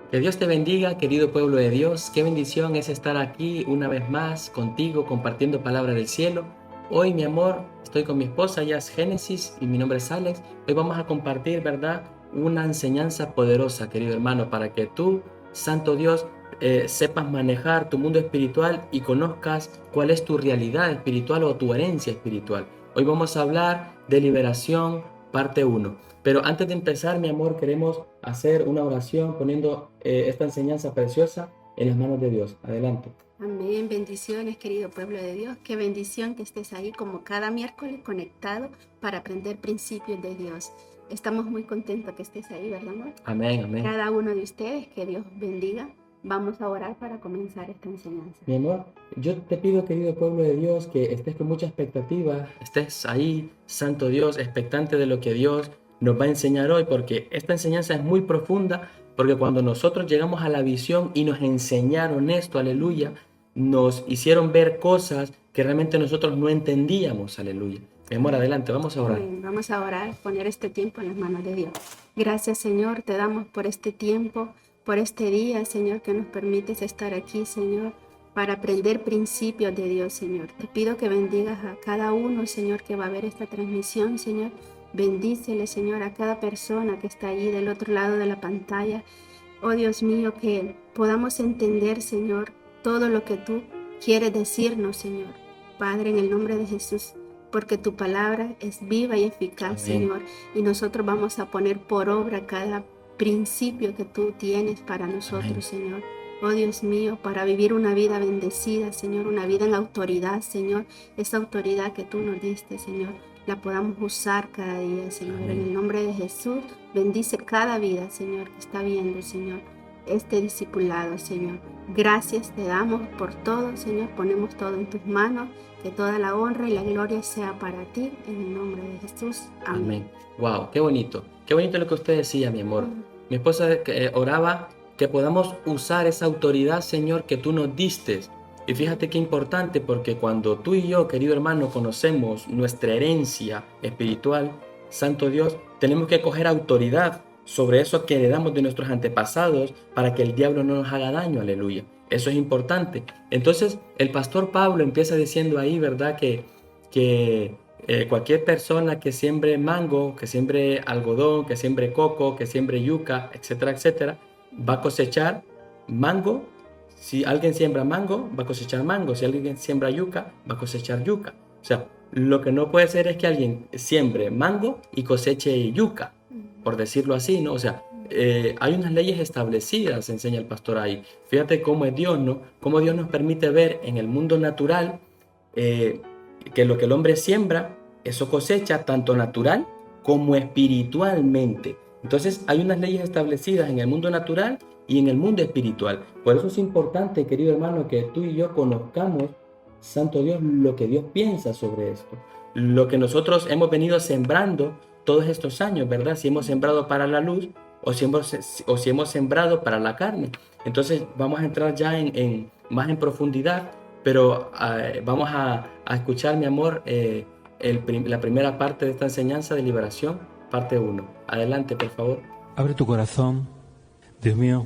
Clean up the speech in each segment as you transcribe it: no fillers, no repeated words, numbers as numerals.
Que Dios te bendiga, querido pueblo de Dios. Qué bendición es estar aquí una vez más contigo compartiendo palabra del cielo. Hoy, mi amor, estoy con mi esposa, ella es Génesis y mi nombre es Alex. Hoy vamos a compartir, ¿verdad? Una enseñanza poderosa, querido hermano, para que tú, Santo Dios, sepas manejar tu mundo espiritual y conozcas cuál es tu realidad espiritual o tu herencia espiritual. Hoy vamos a hablar de liberación, parte uno. Pero antes de empezar, mi amor, queremos hacer una oración poniendo esta enseñanza preciosa en las manos de Dios. Adelante. Amén, bendiciones querido pueblo de Dios, qué bendición que estés ahí como cada miércoles conectado para aprender principios de Dios. Estamos muy contentos que estés ahí, ¿verdad, amor? Amén, amén. Cada uno de ustedes, que Dios bendiga. Vamos a orar para comenzar esta enseñanza. Mi amor, yo te pido, querido pueblo de Dios, que estés con mucha expectativa, estés ahí, Santo Dios, expectante de lo que Dios nos va a enseñar hoy, porque esta enseñanza es muy profunda, porque cuando nosotros llegamos a la visión y nos enseñaron esto, aleluya, nos hicieron ver cosas que realmente nosotros no entendíamos, aleluya. Mi amor, adelante, vamos a orar. Amén. Vamos a orar, poner este tiempo en las manos de Dios. Gracias, Señor, te damos por este tiempo, por este día, Señor, que nos permites estar aquí, Señor, para aprender principios de Dios, Señor. Te pido que bendigas a cada uno, Señor, que va a ver esta transmisión, Señor. Bendícele, Señor, a cada persona que está ahí del otro lado de la pantalla. Oh Dios mío, que podamos entender, Señor, todo lo que tú quieres decirnos, Señor. Padre, en el nombre de Jesús, porque tu palabra es viva y eficaz, Amén. Señor, y nosotros vamos a poner por obra cada principio que tú tienes para nosotros, Amén. Señor. Oh Dios mío, para vivir una vida bendecida, Señor, una vida en autoridad, Señor, esa autoridad que tú nos diste, Señor, la podamos usar cada día, Señor. Amén. En el nombre de Jesús, bendice cada vida, Señor, que está viendo, Señor, este discipulado, Señor. Gracias te damos por todo, Señor, ponemos todo en tus manos, que toda la honra y la gloria sea para ti, en el nombre de Jesús. Amén. Amén. Wow, qué bonito lo que usted decía, mi amor. Mi esposa oraba que podamos usar esa autoridad, Señor, que tú nos diste. Y fíjate qué importante, porque cuando tú y yo, querido hermano, conocemos nuestra herencia espiritual, Santo Dios, tenemos que coger autoridad sobre eso que heredamos de nuestros antepasados para que el diablo no nos haga daño, aleluya. Eso es importante. Entonces, el pastor Pablo empieza diciendo ahí, ¿verdad? Que cualquier persona que siembre mango, que siembre algodón, que siembre coco, que siembre yuca, etcétera, etcétera, va a cosechar mango. Si alguien siembra mango, va a cosechar mango. Si alguien siembra yuca, va a cosechar yuca. O sea, lo que no puede ser es que alguien siembre mango y coseche yuca, por decirlo así, ¿no? O sea, hay unas leyes establecidas, enseña el pastor ahí. Fíjate cómo es Dios, ¿no? Cómo Dios nos permite ver en el mundo natural que lo que el hombre siembra, eso cosecha tanto natural como espiritualmente. Entonces hay unas leyes establecidas en el mundo natural y en el mundo espiritual. Por eso es importante, querido hermano, que tú y yo conozcamos, Santo Dios, lo que Dios piensa sobre esto. Lo que nosotros hemos venido sembrando todos estos años, ¿verdad? Si hemos sembrado para la luz o si hemos sembrado para la carne. Entonces vamos a entrar ya más en profundidad, pero vamos a escuchar, mi amor, la primera parte de esta enseñanza de liberación, parte 1. Adelante, por favor. Abre tu corazón, Dios mío,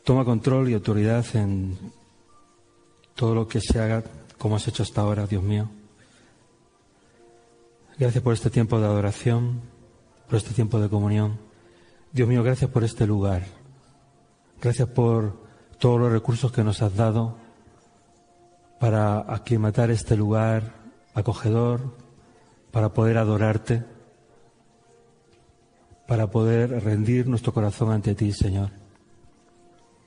toma control y autoridad en todo lo que se haga como has hecho hasta ahora, Dios mío. Gracias por este tiempo de adoración, por este tiempo de comunión. Dios mío, gracias por este lugar. Gracias por todos los recursos que nos has dado para aclimatar este lugar acogedor, para poder adorarte, para poder rendir nuestro corazón ante ti, Señor.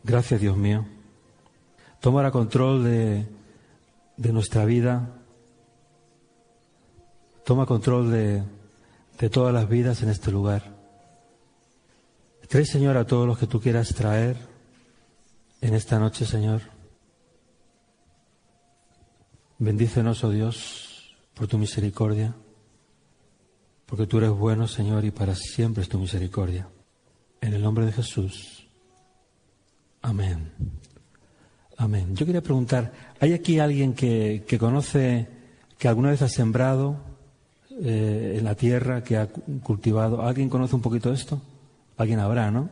Gracias, Dios mío. Toma ahora control de nuestra vida. Toma control de todas las vidas en este lugar. Trae, Señor, a todos los que tú quieras traer en esta noche, Señor. Bendícenos, oh Dios, por tu misericordia, porque tú eres bueno, Señor, y para siempre es tu misericordia. En el nombre de Jesús. Amén. Amén. Yo quería preguntar, ¿hay aquí alguien que conoce, que alguna vez ha sembrado en la tierra, que ha cultivado? ¿Alguien conoce un poquito esto? Alguien habrá, ¿no?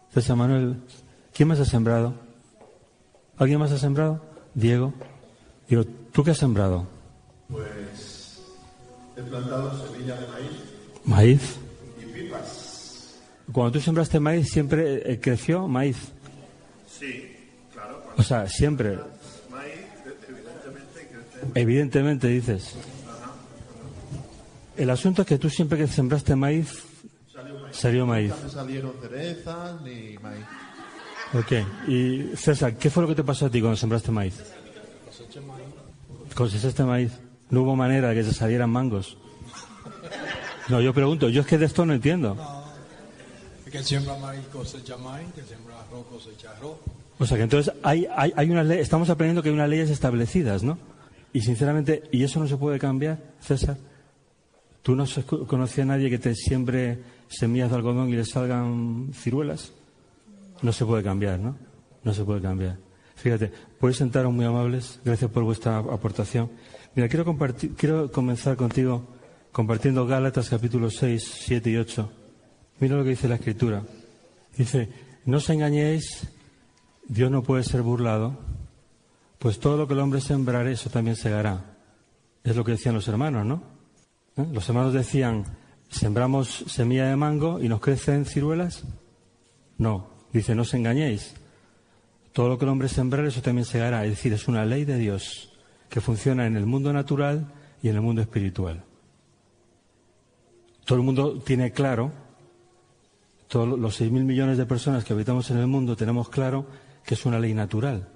Entonces, Manuel, ¿Quién más ha sembrado? ¿Alguien más ha sembrado? Diego. Digo, ¿tú qué has sembrado? Pues he plantado semillas de maíz. Maíz. Y pipas. Cuando tú sembraste maíz, ¿siempre creció maíz? Sí, claro. O sea, siempre. Maíz, evidentemente, crece. Evidentemente, dices. El asunto es que tú siempre que sembraste maíz, salió maíz. Nunca me salieron cerezas ni maíz. Ok. Y César, ¿qué fue lo que te pasó a ti cuando sembraste maíz? Cosechaste maíz. No hubo manera de que se salieran mangos. No, yo pregunto, yo es que de esto no entiendo. El que siembra maíz cosecha maíz, que siembra arroz cosecha arroz. O sea que entonces hay unas leyes, estamos aprendiendo que hay unas leyes establecidas, ¿no? Y sinceramente, ¿y eso no se puede cambiar, César? ¿Tú no conocías a nadie que te siembre semillas de algodón y le salgan ciruelas? No se puede cambiar, ¿no? No se puede cambiar. Fíjate, podéis sentaros muy amables. Gracias por vuestra aportación. Mira, quiero comenzar contigo compartiendo Gálatas capítulos 6, 7 y 8. Mira lo que dice la Escritura. Dice, no os engañéis, Dios no puede ser burlado, pues todo lo que el hombre sembrare, eso también segará. Es lo que decían los hermanos, ¿no? Los hermanos decían, sembramos semilla de mango y nos crecen ciruelas. No. Dice, no os engañéis. Todo lo que el hombre sembrare, eso también segará. Es decir, es una ley de Dios que funciona en el mundo natural y en el mundo espiritual. Todo el mundo tiene claro, todos los 6.000 millones de personas que habitamos en el mundo tenemos claro que es una ley natural.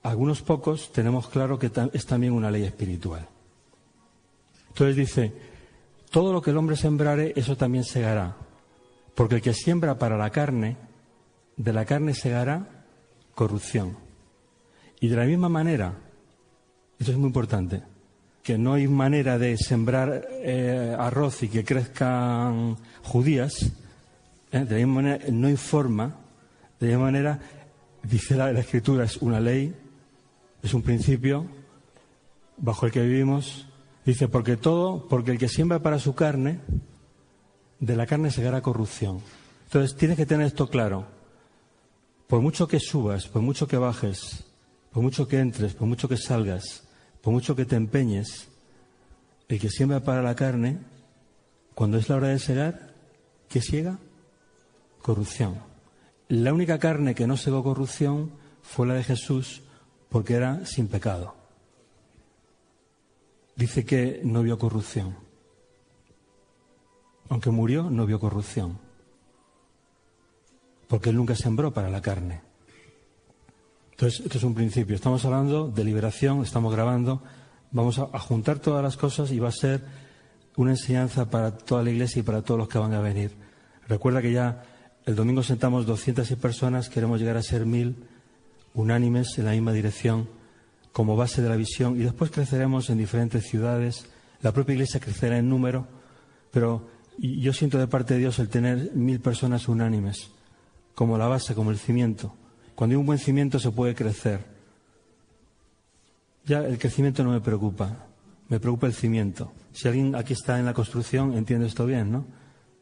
Algunos pocos tenemos claro que es también una ley espiritual. Entonces dice, todo lo que el hombre sembrare, eso también segará. Porque el que siembra para la carne, de la carne segará corrupción. Y de la misma manera, esto es muy importante, que no hay manera de sembrar arroz y que crezcan judías, de la misma manera no hay forma, de la misma manera, dice la Escritura, es una ley, es un principio bajo el que vivimos, dice, porque el que siembra para su carne, de la carne segará corrupción. Entonces tienes que tener esto claro. Por mucho que subas, por mucho que bajes, por mucho que entres, por mucho que salgas, por mucho que te empeñes, el que siembra para la carne, cuando es la hora de segar, ¿qué siega? Corrupción. La única carne que no segó corrupción fue la de Jesús, porque era sin pecado. Dice que no vio corrupción. Aunque murió, no vio corrupción. Porque él nunca sembró para la carne. Entonces, esto es un principio. Estamos hablando de liberación, estamos grabando. Vamos a juntar todas las cosas y va a ser una enseñanza para toda la iglesia y para todos los que van a venir. Recuerda que ya el domingo sentamos 206 personas, queremos llegar a ser 1.000 unánimes en la misma dirección como base de la visión y después creceremos en diferentes ciudades. La propia iglesia crecerá en número, pero yo siento de parte de Dios el tener 1.000 personas unánimes como la base, como el cimiento. Cuando hay un buen cimiento se puede crecer. Ya el crecimiento no me preocupa el cimiento. Si alguien aquí está en la construcción, entiende esto bien, ¿no?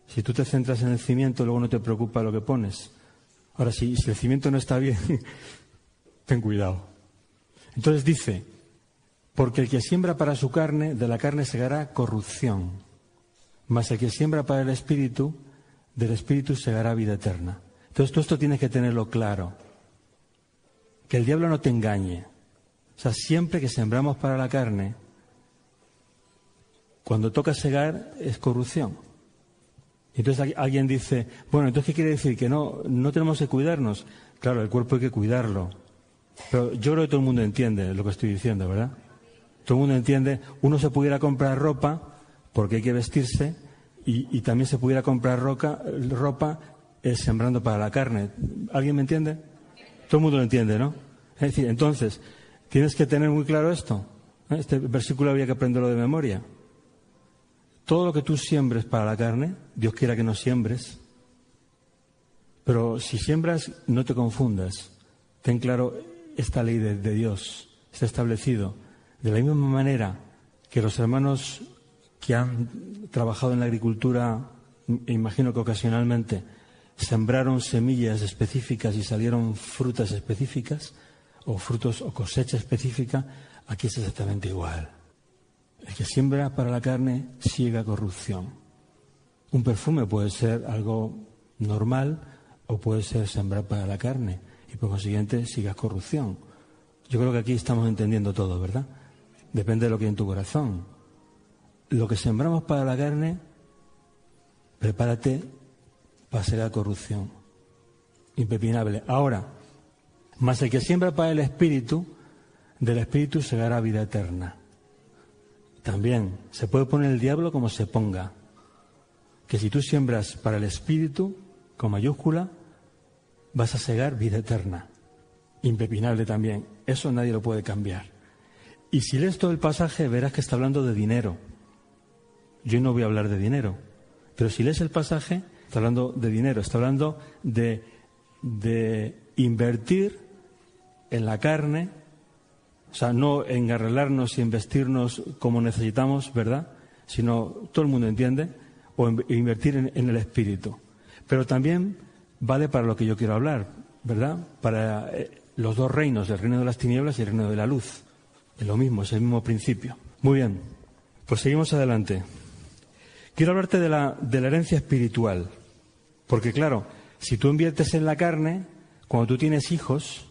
Si tú te centras en el cimiento, luego no te preocupa lo que pones. Ahora, si el cimiento no está bien, ten cuidado. Entonces dice, porque el que siembra para su carne, de la carne segará corrupción. Mas el que siembra para el Espíritu, del Espíritu segará vida eterna. Entonces tú esto tienes que tenerlo claro. Que el diablo no te engañe. O sea, siempre que sembramos para la carne, cuando toca segar es corrupción. Entonces alguien dice, bueno, entonces ¿qué quiere decir? Que no tenemos que cuidarnos. Claro, el cuerpo hay que cuidarlo. Pero yo creo que todo el mundo entiende lo que estoy diciendo, ¿verdad? Todo el mundo entiende. Uno se pudiera comprar ropa porque hay que vestirse y también se pudiera comprar ropa sembrando para la carne. ¿Alguien me entiende? Todo el mundo lo entiende, ¿no? Es decir, entonces, tienes que tener muy claro esto. Este versículo había que aprenderlo de memoria. Todo lo que tú siembres para la carne, Dios quiera que no siembres, pero si siembras, no te confundas. Ten claro esta ley de Dios, está establecido. De la misma manera que los hermanos que han trabajado en la agricultura, imagino que ocasionalmente, sembraron semillas específicas y salieron frutas específicas, o frutos o cosecha específica, aquí es exactamente igual. El que siembra para la carne siega corrupción. Un perfume puede ser algo normal o puede ser sembrar para la carne y por consiguiente sigas corrupción. Yo creo que aquí estamos entendiendo todo, ¿verdad? Depende de lo que hay en tu corazón. Lo que sembramos para la carne, prepárate para ser la corrupción. Impepinable. Ahora, mas el que siembra para el Espíritu, del Espíritu segará vida eterna. También se puede poner el diablo como se ponga. Que si tú siembras para el Espíritu, con mayúscula, vas a segar vida eterna. Impepinable también. Eso nadie lo puede cambiar. Y si lees todo el pasaje, verás que está hablando de dinero. Yo no voy a hablar de dinero. Pero si lees el pasaje, está hablando de dinero. Está hablando de invertir en la carne. O sea, no engarrelarnos y investirnos como necesitamos, ¿verdad? Sino, todo el mundo entiende, o invertir en el Espíritu. Pero también vale para lo que yo quiero hablar, ¿verdad? Para los dos reinos, el reino de las tinieblas y el reino de la luz. Es lo mismo, es el mismo principio. Muy bien, pues seguimos adelante. Quiero hablarte de la herencia espiritual. Porque claro, si tú inviertes en la carne, cuando tú tienes hijos,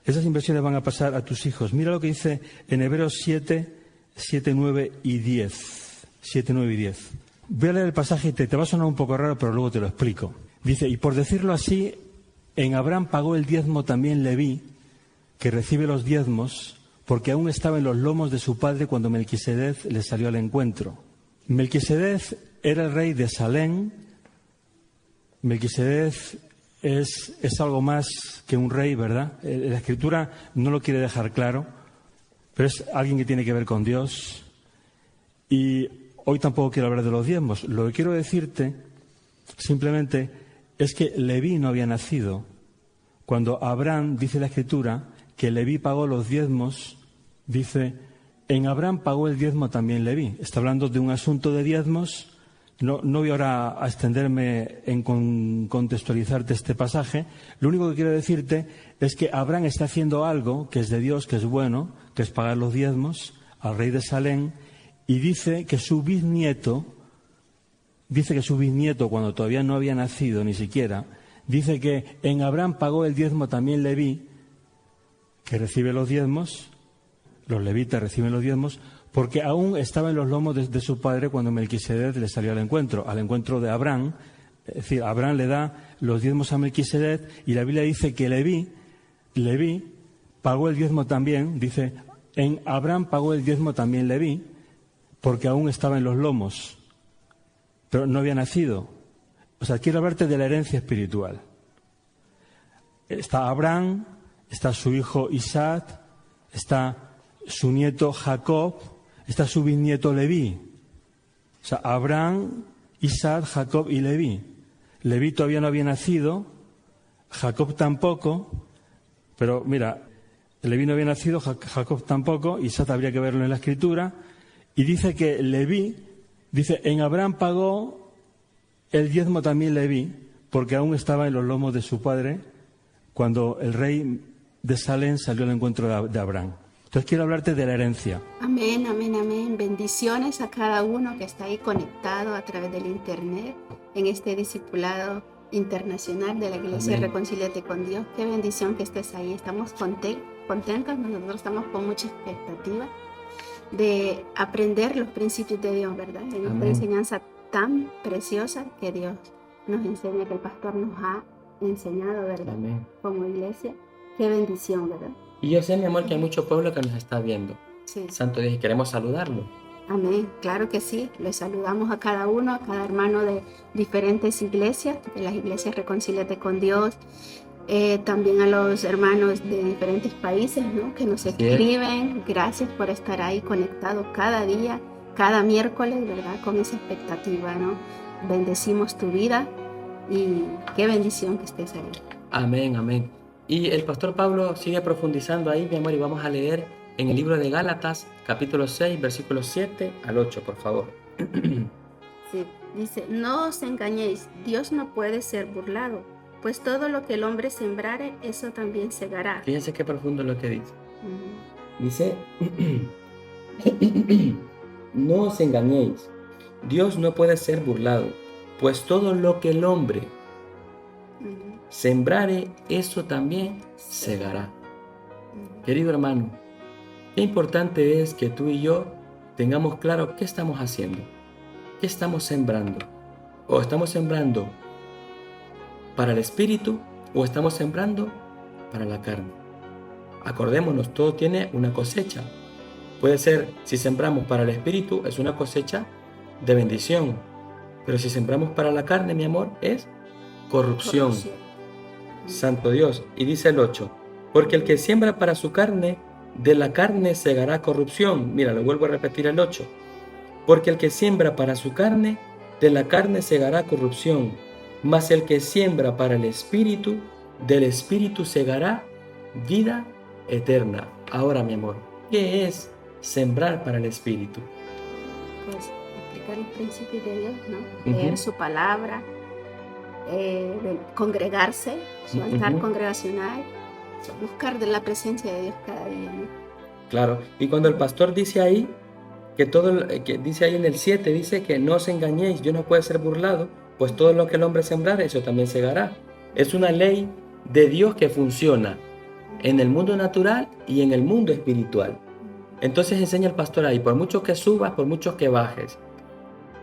esas inversiones van a pasar a tus hijos. Mira lo que dice en Hebreos 7, 9 y 10. 7, 9 y 10. Voy a leer el pasaje y te va a sonar un poco raro, pero luego te lo explico. Dice, y por decirlo así, en Abraham pagó el diezmo también Leví, que recibe los diezmos, porque aún estaba en los lomos de su padre cuando Melquisedec le salió al encuentro. Melquisedec era el rey de Salem. Melquisedec es algo más que un rey, ¿verdad? La Escritura no lo quiere dejar claro, pero es alguien que tiene que ver con Dios. Y hoy tampoco quiero hablar de los diezmos. Lo que quiero decirte simplemente es que Leví no había nacido cuando Abraham, dice la Escritura, que Leví pagó los diezmos. Dice, en Abraham pagó el diezmo también Leví. Está hablando de un asunto de diezmos. No voy ahora a extenderme en contextualizarte este pasaje. Lo único que quiero decirte es que Abraham está haciendo algo que es de Dios, que es bueno, que es pagar los diezmos al rey de Salem, y dice que su bisnieto, cuando todavía no había nacido ni siquiera, dice que en Abraham pagó el diezmo también Leví, que recibe los diezmos, los levitas reciben los diezmos, porque aún estaba en los lomos de su padre cuando Melquisedec le salió al encuentro de Abraham. Es decir, Abraham le da los diezmos a Melquisedec y la Biblia dice que Leví pagó el diezmo también, dice, en Abraham pagó el diezmo también Leví, porque aún estaba en los lomos, pero no había nacido. O sea, quiero hablarte de la herencia espiritual. Está Abraham, está su hijo Isaac, está su nieto Jacob, está su bisnieto Leví. O sea, Abraham, Isaac, Jacob y Leví. Leví todavía no había nacido, Jacob tampoco, pero mira, Leví no había nacido, Jacob tampoco, Isaac habría que verlo en la Escritura, y dice que Leví, dice, en Abraham pagó el diezmo también Leví, porque aún estaba en los lomos de su padre cuando el rey de Salem salió al encuentro de Abraham. Entonces quiero hablarte de la herencia. Amén, amén, amén. Bendiciones a cada uno que está ahí conectado a través del internet en este discipulado internacional de la Iglesia Amén. Reconcíliate con Dios. Qué bendición que estés ahí. Estamos contentos, nosotros estamos con mucha expectativa de aprender los principios de Dios, ¿verdad? En esta Amén. enseñanza tan preciosa que Dios nos enseña, que el pastor nos ha enseñado, ¿verdad? Amén. Como iglesia. Qué bendición, ¿verdad? Y yo sé, mi amor, que hay mucho pueblo que nos está viendo. Sí. Santo Dios, y queremos saludarlo. Amén, claro que sí. Les saludamos a cada uno, a cada hermano de diferentes iglesias, de las iglesias Reconcíliate con Dios, también a los hermanos de diferentes países, ¿no?, que nos escriben. Gracias por estar ahí conectados cada día, cada miércoles, ¿verdad?, con esa expectativa, ¿no? Bendecimos tu vida y qué bendición que estés ahí. Amén, amén. Y el pastor Pablo sigue profundizando ahí, mi amor, y vamos a leer en el libro de Gálatas, capítulo 6, versículos 7 al 8, por favor. Sí, dice, no os engañéis, Dios no puede ser burlado, pues todo lo que el hombre sembrare, eso también segará. Fíjense qué profundo lo que dice. Ujú, Dice, no os engañéis, Dios no puede ser burlado, pues todo lo que el hombre ujú, sembrare, eso también segará. ujú. Querido hermano, qué importante es que tú y yo tengamos claro qué estamos haciendo, qué estamos sembrando. O estamos sembrando para el espíritu o estamos sembrando para la carne. Acordémonos, todo tiene una cosecha. Puede ser, si sembramos para el espíritu, es una cosecha de bendición. Pero si sembramos para la carne, mi amor, es corrupción. Corrupción. Santo Dios. Y dice el 8, porque el que siembra para su carne, de la carne segará corrupción. Mira, lo vuelvo a repetir el 8. Porque el que siembra para su carne, de la carne segará corrupción. Mas el que siembra para el espíritu, del espíritu segará vida eterna. Ahora, mi amor, ¿qué es sembrar para el espíritu? Pues aplicar los principios de Dios, ¿no? Ujú. Leer su palabra, congregarse, su altar Ujú. congregacional, buscar de la presencia de Dios cada día, ¿no? Claro, y cuando el pastor dice ahí, que dice ahí en el 7, dice que no os engañéis, Dios no puede ser burlado, pues todo lo que el hombre sembrar, eso también segará. Es una ley de Dios que funciona en el mundo natural y en el mundo espiritual. Entonces enseña el pastor ahí, por mucho que subas, por mucho que bajes,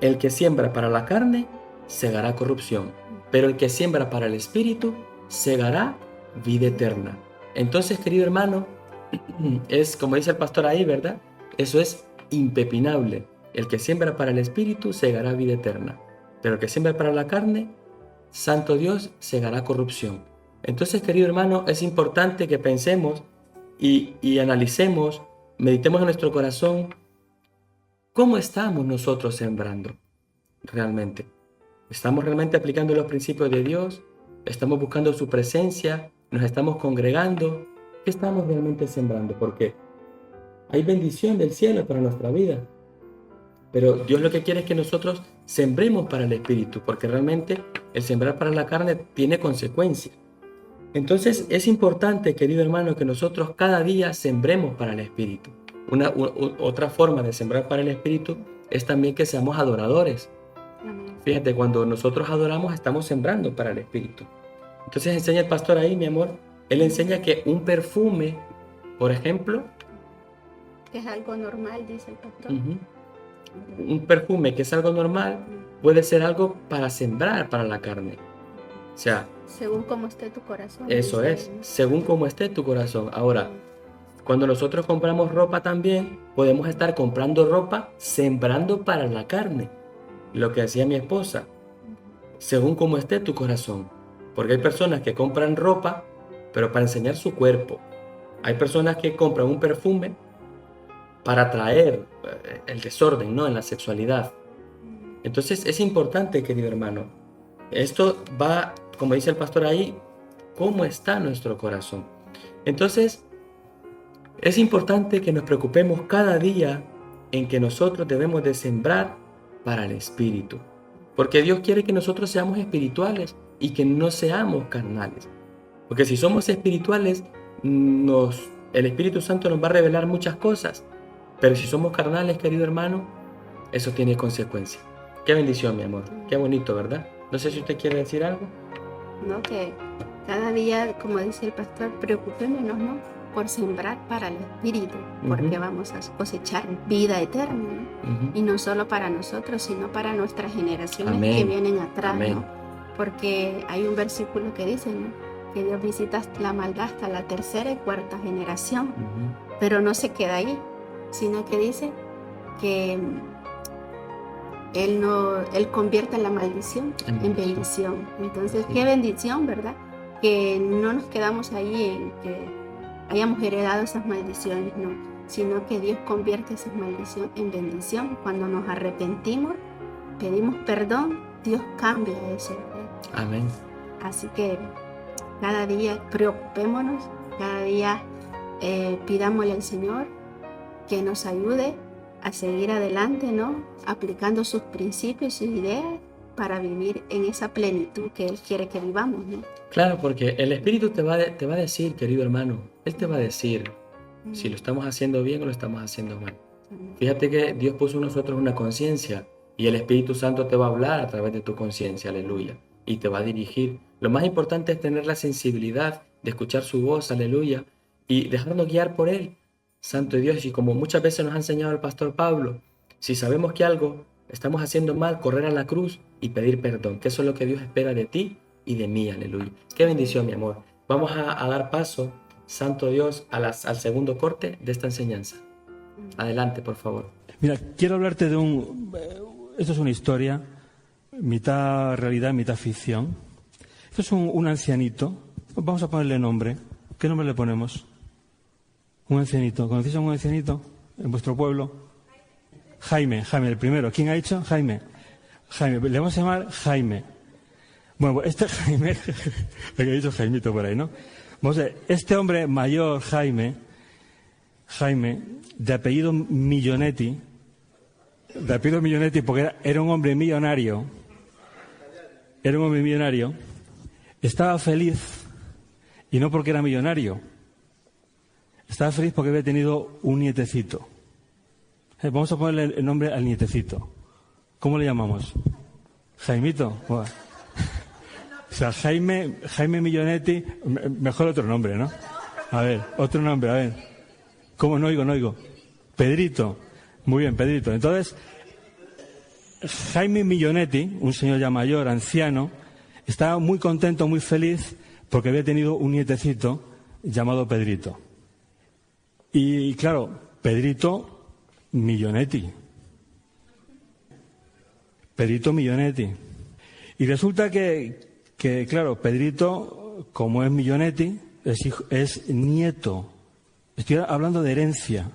el que siembra para la carne, segará corrupción, pero el que siembra para el espíritu, segará vida eterna. Entonces, querido hermano, es como dice el pastor ahí, ¿verdad? Eso es impepinable. El que siembra para el espíritu, segará vida eterna, pero el que siembra para la carne, santo Dios, segará corrupción. Entonces, querido hermano, es importante que pensemos y analicemos, meditemos en nuestro corazón, ¿cómo estamos nosotros sembrando realmente? ¿Estamos realmente aplicando los principios de Dios? ¿Estamos buscando su presencia? ¿Nos estamos congregando? ¿Qué estamos realmente sembrando? Porque hay bendición del cielo para nuestra vida. Pero Dios lo que quiere es que nosotros sembremos para el espíritu, porque realmente el sembrar para la carne tiene consecuencias. Entonces es importante, querido hermano, que nosotros cada día sembremos para el espíritu. Otra forma de sembrar para el espíritu es también que seamos adoradores. Amén. Fíjate, cuando nosotros adoramos estamos sembrando para el espíritu. Entonces enseña el pastor ahí, mi amor, él enseña que un perfume, por ejemplo, Que es algo normal, dice el pastor. un perfume que es algo normal, puede ser algo para sembrar para la carne. O sea, Según cómo esté tu corazón. eso dice es, él, ¿no? según cómo esté tu corazón. Ahora, cuando nosotros compramos ropa también, podemos estar comprando ropa sembrando para la carne. Lo que decía mi esposa, según cómo esté tu corazón. Porque hay personas que compran ropa, pero para enseñar su cuerpo. Hay personas que compran un perfume para atraer el desorden, ¿no? En la sexualidad. Entonces es importante, querido hermano. Esto va, como dice el pastor ahí, cómo está nuestro corazón. Entonces es importante que nos preocupemos cada día en que nosotros debemos de sembrar para el espíritu. Porque Dios quiere que nosotros seamos espirituales y que no seamos carnales. Porque si somos espirituales, el Espíritu Santo nos va a revelar muchas cosas. Pero si somos carnales, querido hermano, eso tiene consecuencias. Qué bendición, mi amor. Qué bonito, ¿verdad? No sé si usted quiere decir algo. ¿No? Que cada día, como dice el pastor, preocupémonos, ¿no? Por sembrar para el espíritu, porque Ujú. vamos a cosechar vida eterna, ¿no? Ujú. Y no solo para nosotros, sino para nuestras generaciones Amén. que vienen atrás, Amén. ¿no? Porque hay un versículo que dice, ¿no? Que Dios visita la maldad hasta la tercera y cuarta generación, Ujú. pero no se queda ahí, sino que dice que Él convierte la maldición en bendición. Entonces, Sí. qué bendición, ¿verdad? Que no nos quedamos ahí en que hayamos heredado esas maldiciones, no, sino que Dios convierte esa maldición en bendición. Cuando nos arrepentimos, pedimos perdón, Dios cambia eso, ¿verdad? Amén. Así que cada día preocupémonos, cada día pidámosle al Señor que nos ayude a seguir adelante, ¿no? Aplicando sus principios y sus ideas para vivir en esa plenitud que Él quiere que vivamos, ¿no? Claro, porque el Espíritu te va a decir, querido hermano, Él te va a decir si lo estamos haciendo bien o lo estamos haciendo mal. Fíjate que Dios puso en nosotros una conciencia y el Espíritu Santo te va a hablar a través de tu conciencia, aleluya, y te va a dirigir. Lo más importante es tener la sensibilidad de escuchar su voz, aleluya, y dejarnos guiar por Él, Santo Dios. Y como muchas veces nos ha enseñado el pastor Pablo, si sabemos que algo estamos haciendo mal, correr a la cruz y pedir perdón, que eso es lo que Dios espera de ti y de mí, aleluya. Qué bendición, mi amor. Vamos a dar paso, Santo Dios, al segundo corte de esta enseñanza. Adelante, por favor. Mira, quiero hablarte de esto es una historia, mitad realidad, mitad ficción. Esto es un ancianito. Vamos a ponerle nombre. ¿Qué nombre le ponemos? Un ancianito. ¿Conocéis a un ancianito en vuestro pueblo? Jaime, el primero. ¿Quién ha dicho? Jaime. Le vamos a llamar Jaime. Bueno, este Jaime, lo que ha dicho Jaimito por ahí, ¿no? Vamos a ver, este hombre mayor, Jaime, de apellido Millonetti, porque era un hombre millonario, estaba feliz, y no porque era millonario, estaba feliz porque había tenido un nietecito. Vamos a ponerle el nombre al nietecito. ¿Cómo le llamamos? Jaimito. Bueno. O sea, Jaime Millonetti, mejor otro nombre, ¿no? A ver, otro nombre, a ver. ¿Cómo? No oigo. Pedrito. Muy bien, Pedrito. Entonces, Jaime Millonetti, un señor ya mayor, anciano, estaba muy contento, muy feliz, porque había tenido un nietecito llamado Pedrito. Y claro, Pedrito Millonetti. Y resulta que claro, Pedrito, como es Millonetti, es nieto. Estoy hablando de herencia.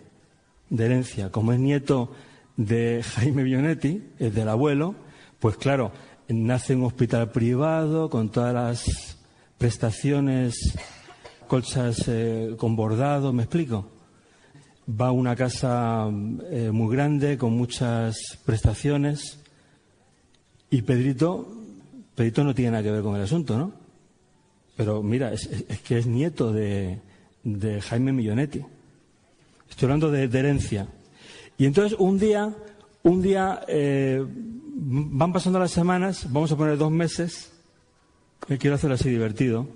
Como es nieto de Jaime Millonetti, es del abuelo, pues claro, nace en un hospital privado con todas las prestaciones, colchas con bordado, ¿me explico? Va a una casa muy grande con muchas prestaciones y Pedrito no tiene nada que ver con el asunto, ¿no? Pero mira, es que es nieto de Jaime Millonetti. Estoy hablando de herencia. Y entonces un día van pasando las semanas, vamos a poner 2 meses, quiero hacerlo así divertido.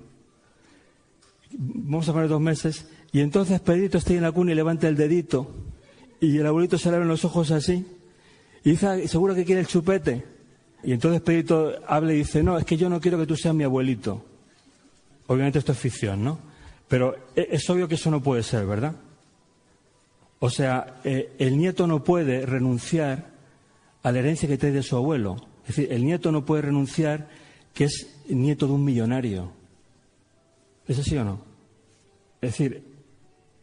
Vamos a poner 2 meses, y entonces Pedrito está ahí en la cuna y levanta el dedito, y el abuelito se le abren los ojos así, y dice, ¿seguro que quiere el chupete? Y entonces Pedrito habla y dice, no, es que yo no quiero que tú seas mi abuelito. Obviamente esto es ficción, ¿no? Pero es obvio que eso no puede ser, ¿verdad? O sea, el nieto no puede renunciar a la herencia que trae de su abuelo. Es decir, el nieto no puede renunciar que es nieto de un millonario. ¿Es así o no? Es decir,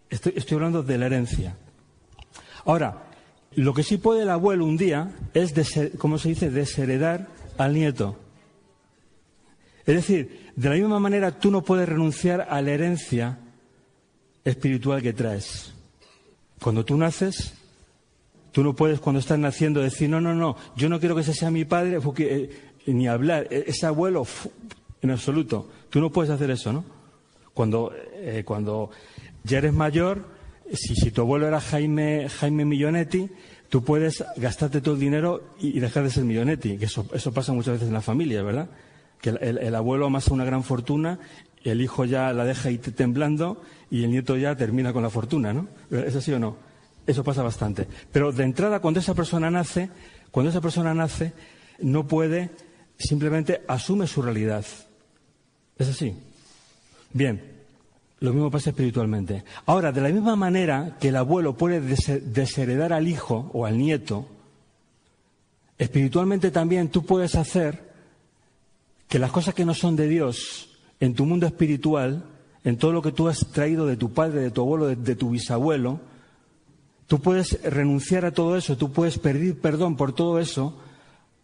estoy hablando de la herencia. Ahora, lo que sí puede el abuelo un día es, ¿cómo se dice?, desheredar al nieto. Es decir, de la misma manera tú no puedes renunciar a la herencia espiritual que traes. Cuando tú naces, tú no puedes, cuando estás naciendo, decir, no, yo no quiero que ese sea mi padre, porque, ni hablar, ese abuelo, en absoluto. Tú no puedes hacer eso, ¿no? Cuando ya eres mayor, si tu abuelo era Jaime Millonetti, tú puedes gastarte todo el dinero y dejar de ser Millonetti. Que eso pasa muchas veces en la familia, ¿verdad? Que el abuelo amasa una gran fortuna, el hijo ya la deja ahí temblando y el nieto ya termina con la fortuna, ¿no? ¿Es así o no? Eso pasa bastante. Pero de entrada, cuando esa persona nace, no puede, simplemente asume su realidad. ¿Es así? Bien, lo mismo pasa espiritualmente. Ahora, de la misma manera que el abuelo puede desheredar al hijo o al nieto, espiritualmente también tú puedes hacer que las cosas que no son de Dios en tu mundo espiritual, en todo lo que tú has traído de tu padre, de tu abuelo, de tu bisabuelo, tú puedes renunciar a todo eso, tú puedes pedir perdón por todo eso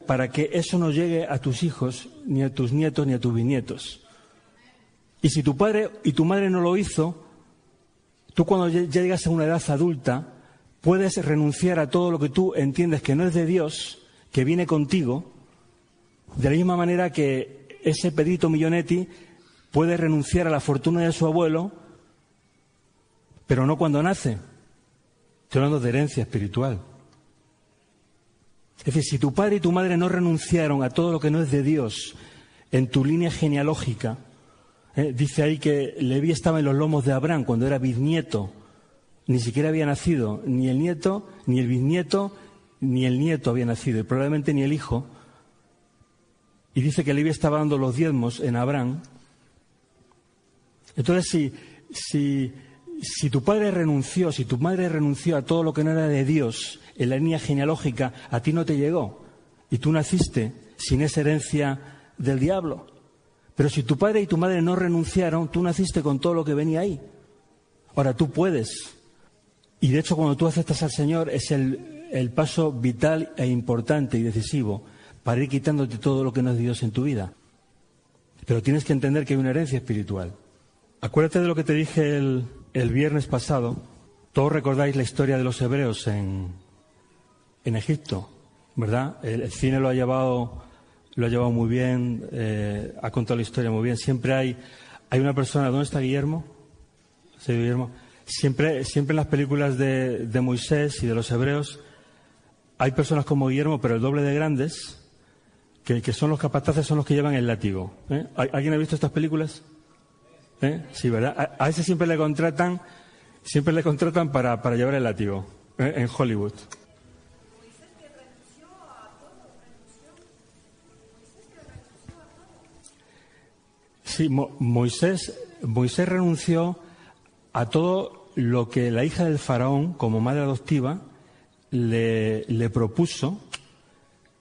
para que eso no llegue a tus hijos, ni a tus nietos, ni a tus bisnietos. Y si tu padre y tu madre no lo hizo, tú cuando ya llegas a una edad adulta, puedes renunciar a todo lo que tú entiendes que no es de Dios, que viene contigo, de la misma manera que ese Pedrito Millonetti puede renunciar a la fortuna de su abuelo, pero no cuando nace. Estoy hablando de herencia espiritual. Es decir, si tu padre y tu madre no renunciaron a todo lo que no es de Dios en tu línea genealógica, dice ahí que Leví estaba en los lomos de Abraham cuando era bisnieto, ni siquiera había nacido, ni el nieto, ni el bisnieto, ni el nieto había nacido, y probablemente ni el hijo. Y dice que Leví estaba dando los diezmos en Abraham. Entonces, si tu padre renunció, si tu madre renunció a todo lo que no era de Dios en la línea genealógica, a ti no te llegó. Y tú naciste sin esa herencia del diablo. Pero si tu padre y tu madre no renunciaron, tú naciste con todo lo que venía ahí. Ahora tú puedes. Y de hecho, cuando tú aceptas al Señor, es el paso vital e importante y decisivo para ir quitándote todo lo que no es de Dios en tu vida. Pero tienes que entender que hay una herencia espiritual. Acuérdate de lo que te dije el viernes pasado. Todos recordáis la historia de los hebreos en Egipto, ¿verdad? El cine lo ha llevado muy bien, ha contado la historia muy bien. Siempre hay una persona. ¿Dónde está Guillermo? Sí, Guillermo. Siempre en las películas de Moisés y de los hebreos hay personas como Guillermo, pero el doble de grandes, que son los capataces, son los que llevan el látigo. ¿Alguien ha visto estas películas? Sí, ¿verdad? A ese siempre le contratan para llevar el látigo, en Hollywood. Sí, Moisés renunció a todo lo que la hija del faraón, como madre adoptiva, le propuso,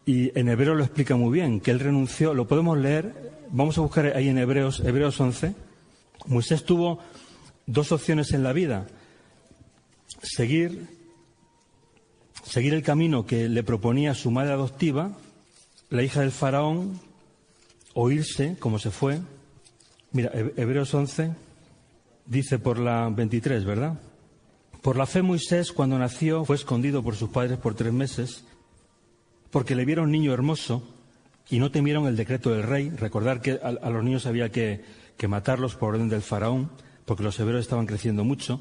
y en Hebreo lo explica muy bien, que él renunció. Lo podemos leer, vamos a buscar ahí en Hebreos 11. Moisés tuvo dos opciones en la vida: seguir el camino que le proponía su madre adoptiva, la hija del faraón, o irse, como se fue. Mira, Hebreos 11 dice por la 23, ¿verdad? Por la fe Moisés, cuando nació, fue escondido por sus padres por 3 meses, porque le vieron niño hermoso y no temieron el decreto del rey. Recordar que a los niños había que matarlos por orden del faraón, porque los hebreos estaban creciendo mucho.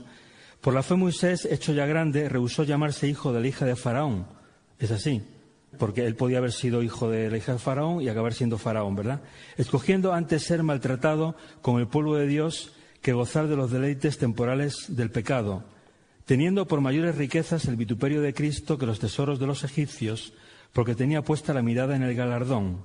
Por la fe Moisés, hecho ya grande, rehusó llamarse hijo de la hija de faraón. Es así, porque él podía haber sido hijo de la hija de faraón y acabar siendo faraón, ¿verdad? Escogiendo antes ser maltratado con el pueblo de Dios que gozar de los deleites temporales del pecado, teniendo por mayores riquezas el vituperio de Cristo que los tesoros de los egipcios, porque tenía puesta la mirada en el galardón.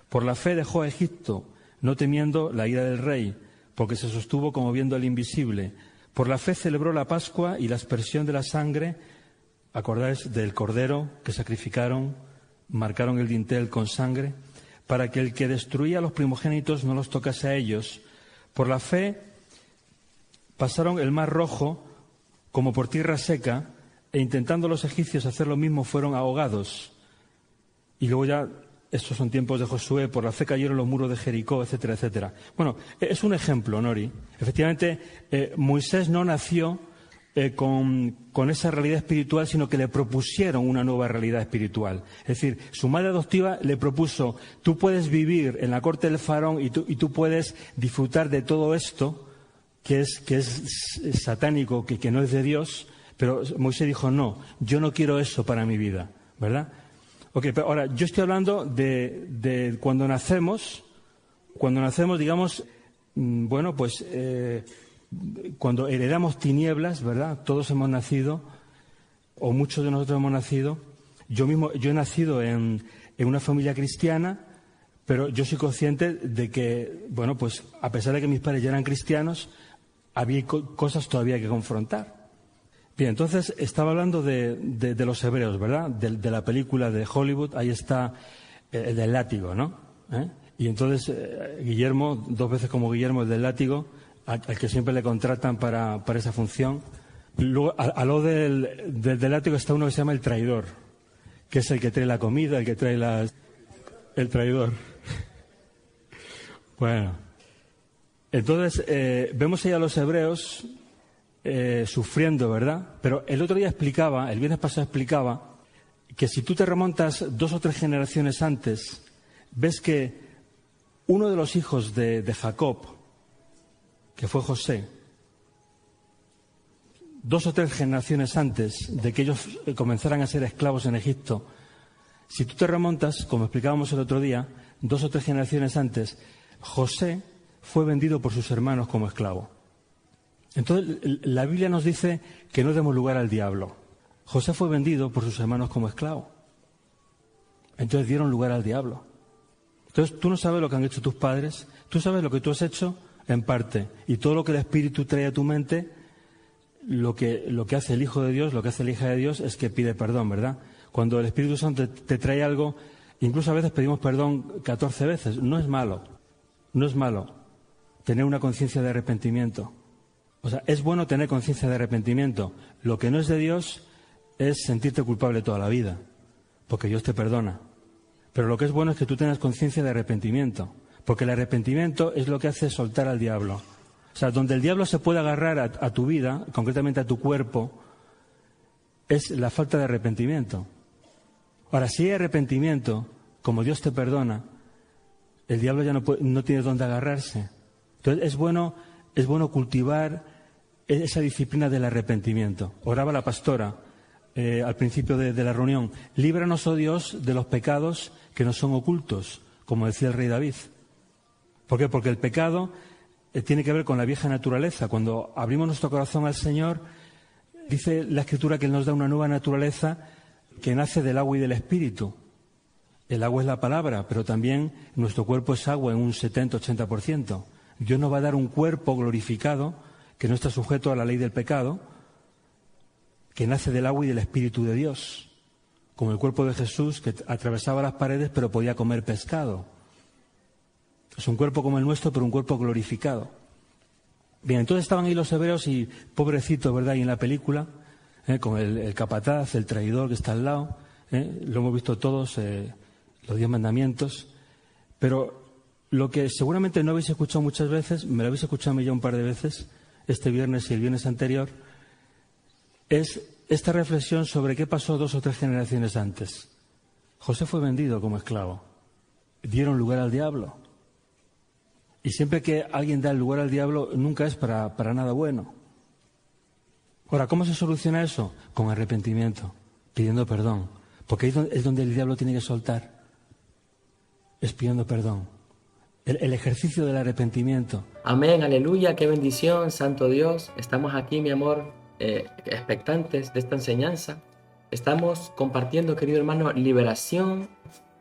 Por la fe dejó a Egipto, no temiendo la ira del rey, porque se sostuvo como viendo al invisible. Por la fe celebró la Pascua y la aspersión de la sangre. ¿Acordáis del cordero que sacrificaron? Marcaron el dintel con sangre, para que el que destruía a los primogénitos no los tocase a ellos. Por la fe pasaron el mar rojo como por tierra seca, e intentando los egipcios hacer lo mismo fueron ahogados. Y luego ya, estos son tiempos de Josué, por la fe cayeron los muros de Jericó, etcétera, etcétera. Bueno, es un ejemplo, Nori. Efectivamente, Moisés no nació con esa realidad espiritual, sino que le propusieron una nueva realidad espiritual. Es decir, su madre adoptiva le propuso: tú puedes vivir en la corte del faraón y tú puedes disfrutar de todo esto que es satánico, que no es de Dios. Pero Moisés dijo: no, yo no quiero eso para mi vida, ¿verdad? Ok, pero ahora yo estoy hablando de cuando nacemos, digamos, bueno, pues cuando heredamos tinieblas, ¿verdad? Todos hemos nacido, o muchos de nosotros hemos nacido. Yo he nacido en una familia cristiana, pero yo soy consciente de que, bueno, pues a pesar de que mis padres ya eran cristianos, había cosas todavía que confrontar. Bien, entonces estaba hablando de los hebreos, ¿verdad? De la película de Hollywood. Ahí está el del látigo, ¿no? Y entonces Guillermo, 2 veces como Guillermo, el del látigo, al que siempre le contratan para esa función. Luego, a lo del látigo está uno que se llama el traidor, que es el que trae la comida, el que trae el traidor. Bueno, entonces vemos ahí a los hebreos sufriendo, ¿verdad? Pero el otro día el viernes pasado explicaba, que si tú te remontas 2 o 3 generaciones antes, ves que uno de los hijos de Jacob, que fue José, 2 o 3 generaciones antes de que ellos comenzaran a ser esclavos en Egipto, si tú te remontas, como explicábamos el otro día, 2 o 3 generaciones antes, José fue vendido por sus hermanos como esclavo. Entonces, la Biblia nos dice que no demos lugar al diablo. José fue vendido por sus hermanos como esclavo. Entonces dieron lugar al diablo. Entonces, tú no sabes lo que han hecho tus padres, tú sabes lo que tú has hecho en parte. Y todo lo que el Espíritu trae a tu mente, lo que hace el Hijo de Dios, lo que hace la hija de Dios, es que pide perdón, ¿verdad? Cuando el Espíritu Santo te trae algo, incluso a veces pedimos perdón 14 veces. No es malo tener una conciencia de arrepentimiento. O sea, es bueno tener conciencia de arrepentimiento. Lo que no es de Dios es sentirte culpable toda la vida, porque Dios te perdona. Pero lo que es bueno es que tú tengas conciencia de arrepentimiento, porque el arrepentimiento es lo que hace soltar al diablo. O sea, donde el diablo se puede agarrar a tu vida, concretamente a tu cuerpo, es la falta de arrepentimiento. Ahora, si hay arrepentimiento, como Dios te perdona, el diablo ya no tiene dónde agarrarse. Entonces es bueno cultivar esa disciplina del arrepentimiento. Oraba la pastora al principio de la reunión: líbranos, oh Dios, de los pecados que nos son ocultos, como decía el rey David. ¿Por qué? Porque el pecado tiene que ver con la vieja naturaleza. Cuando abrimos nuestro corazón al Señor, dice la Escritura que Él nos da una nueva naturaleza que nace del agua y del Espíritu. El agua es la palabra, pero también nuestro cuerpo es agua en un 70-80%. Dios nos va a dar un cuerpo glorificado que no está sujeto a la ley del pecado, que nace del agua y del Espíritu de Dios, como el cuerpo de Jesús, que atravesaba las paredes pero podía comer pescado. Es un cuerpo como el nuestro, pero un cuerpo glorificado. Bien, entonces estaban ahí los hebreos y, pobrecito, ¿verdad? Y en la película, con el capataz, el traidor que está al lado, lo hemos visto todos, los 10 mandamientos, pero lo que seguramente no habéis escuchado muchas veces, me lo habéis escuchado a mí ya un par de veces, este viernes y el viernes anterior, es esta reflexión sobre qué pasó 2 o 3 generaciones antes. José fue vendido como esclavo. Dieron lugar al diablo. Y siempre que alguien da lugar al diablo, nunca es para nada bueno. Ahora, ¿cómo se soluciona eso? Con arrepentimiento, pidiendo perdón. Porque ahí es donde el diablo tiene que soltar. Es pidiendo perdón. El ejercicio del arrepentimiento. Amén, aleluya, qué bendición, santo Dios. Estamos aquí, mi amor, expectantes de esta enseñanza. Estamos compartiendo, querido hermano, Liberación,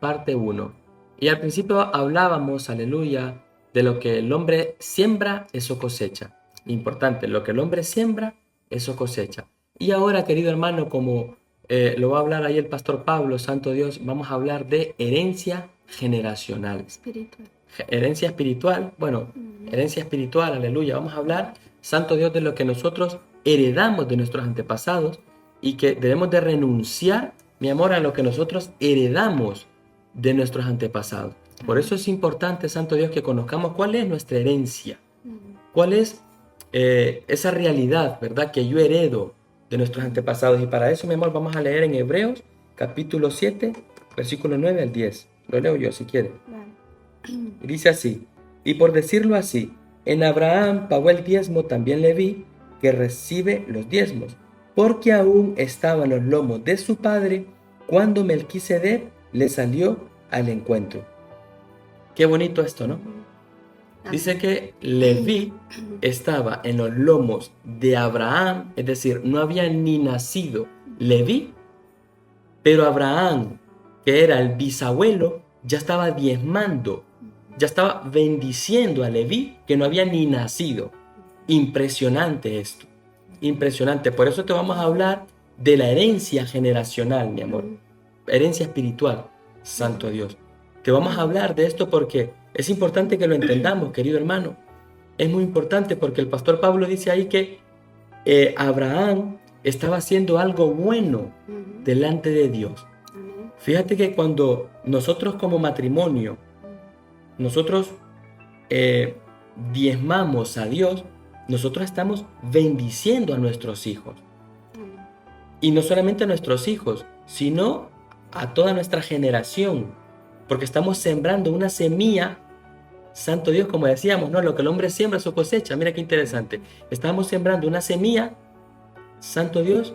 parte 1. Y al principio hablábamos, aleluya, de lo que el hombre siembra, eso cosecha. Importante, lo que el hombre siembra, eso cosecha. Y ahora, querido hermano, como lo va a hablar ahí el pastor Pablo, santo Dios, vamos a hablar de herencia generacional. Espiritual. Herencia espiritual, herencia espiritual, aleluya. Vamos a hablar, santo Dios, de lo que nosotros heredamos de nuestros antepasados y que debemos de renunciar, mi amor, a lo que nosotros heredamos de nuestros antepasados. Por eso es importante, santo Dios, que conozcamos cuál es nuestra herencia, cuál es esa realidad, ¿verdad?, que yo heredo de nuestros antepasados. Y para eso, mi amor, vamos a leer en Hebreos, capítulo 7, versículo 9 al 10. Lo leo yo, si quiere. Dice así: y por decirlo así, en Abraham pagó el diezmo también Leví, que recibe los diezmos, porque aún estaba en los lomos de su padre cuando Melquisedec le salió al encuentro. Qué bonito esto, ¿no? Dice que Leví estaba en los lomos de Abraham, es decir, no había ni nacido Leví, pero Abraham, que era el bisabuelo, ya estaba diezmando, ya estaba bendiciendo a Leví, que no había ni nacido. Impresionante esto, impresionante. Por eso te vamos a hablar de la herencia generacional, mi amor, herencia espiritual, santo Dios. Te vamos a hablar de esto porque es importante que lo entendamos, querido hermano. Es muy importante porque el pastor Pablo dice ahí que Abraham estaba haciendo algo bueno delante de Dios. Fíjate que cuando nosotros como matrimonio, nosotros diezmamos a Dios, nosotros estamos bendiciendo a nuestros hijos. Y no solamente a nuestros hijos, sino a toda nuestra generación. Porque estamos sembrando una semilla, santo Dios, como decíamos, ¿no? Lo que el hombre siembra, su cosecha. Mira qué interesante. Estamos sembrando una semilla, santo Dios,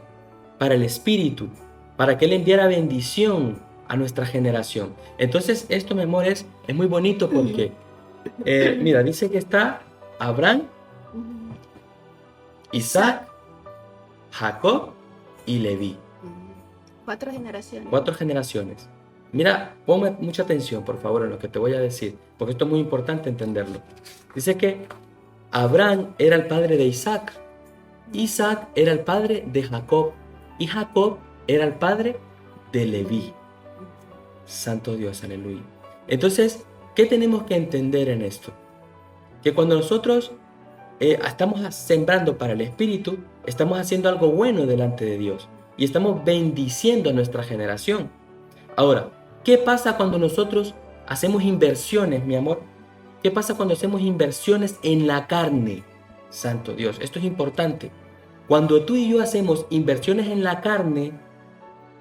para el Espíritu, para que Él enviara bendición a nuestra generación. Entonces, esto, mi amor, es muy bonito porque, mira, dice que está Abraham, Isaac, Jacob y Leví. 4 generaciones. 4 generaciones. Mira, ponme mucha atención, por favor, en lo que te voy a decir, porque esto es muy importante entenderlo. Dice que Abraham era el padre de Isaac, Isaac era el padre de Jacob, y Jacob era el padre de Leví. Santo Dios, aleluya. Entonces, ¿qué tenemos que entender en esto? Que cuando nosotros estamos sembrando para el Espíritu, estamos haciendo algo bueno delante de Dios y estamos bendiciendo a nuestra generación. Ahora, ¿qué pasa cuando nosotros hacemos inversiones, mi amor? ¿Qué pasa cuando hacemos inversiones en la carne? Santo Dios, esto es importante. Cuando tú y yo hacemos inversiones en la carne,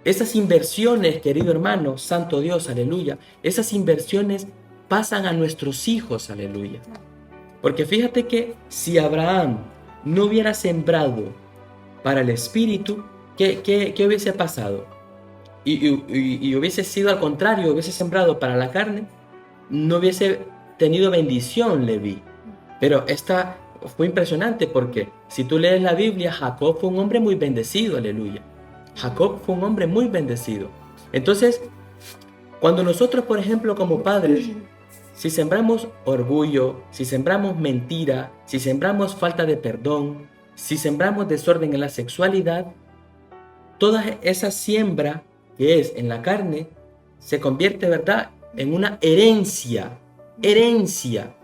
esas inversiones, querido hermano, santo Dios, aleluya, esas inversiones pasan a nuestros hijos, aleluya. Porque fíjate que si Abraham no hubiera sembrado para el Espíritu, ¿qué hubiese pasado? Y hubiese sido al contrario, hubiese sembrado para la carne, no hubiese tenido bendición Leví. Pero esta fue impresionante porque si tú lees la Biblia, Jacob fue un hombre muy bendecido, aleluya. Jacob fue un hombre muy bendecido. Entonces, cuando nosotros, por ejemplo, como padres, si sembramos orgullo, si sembramos mentira, si sembramos falta de perdón, si sembramos desorden en la sexualidad, toda esa siembra que es en la carne se convierte, ¿verdad?, en una herencia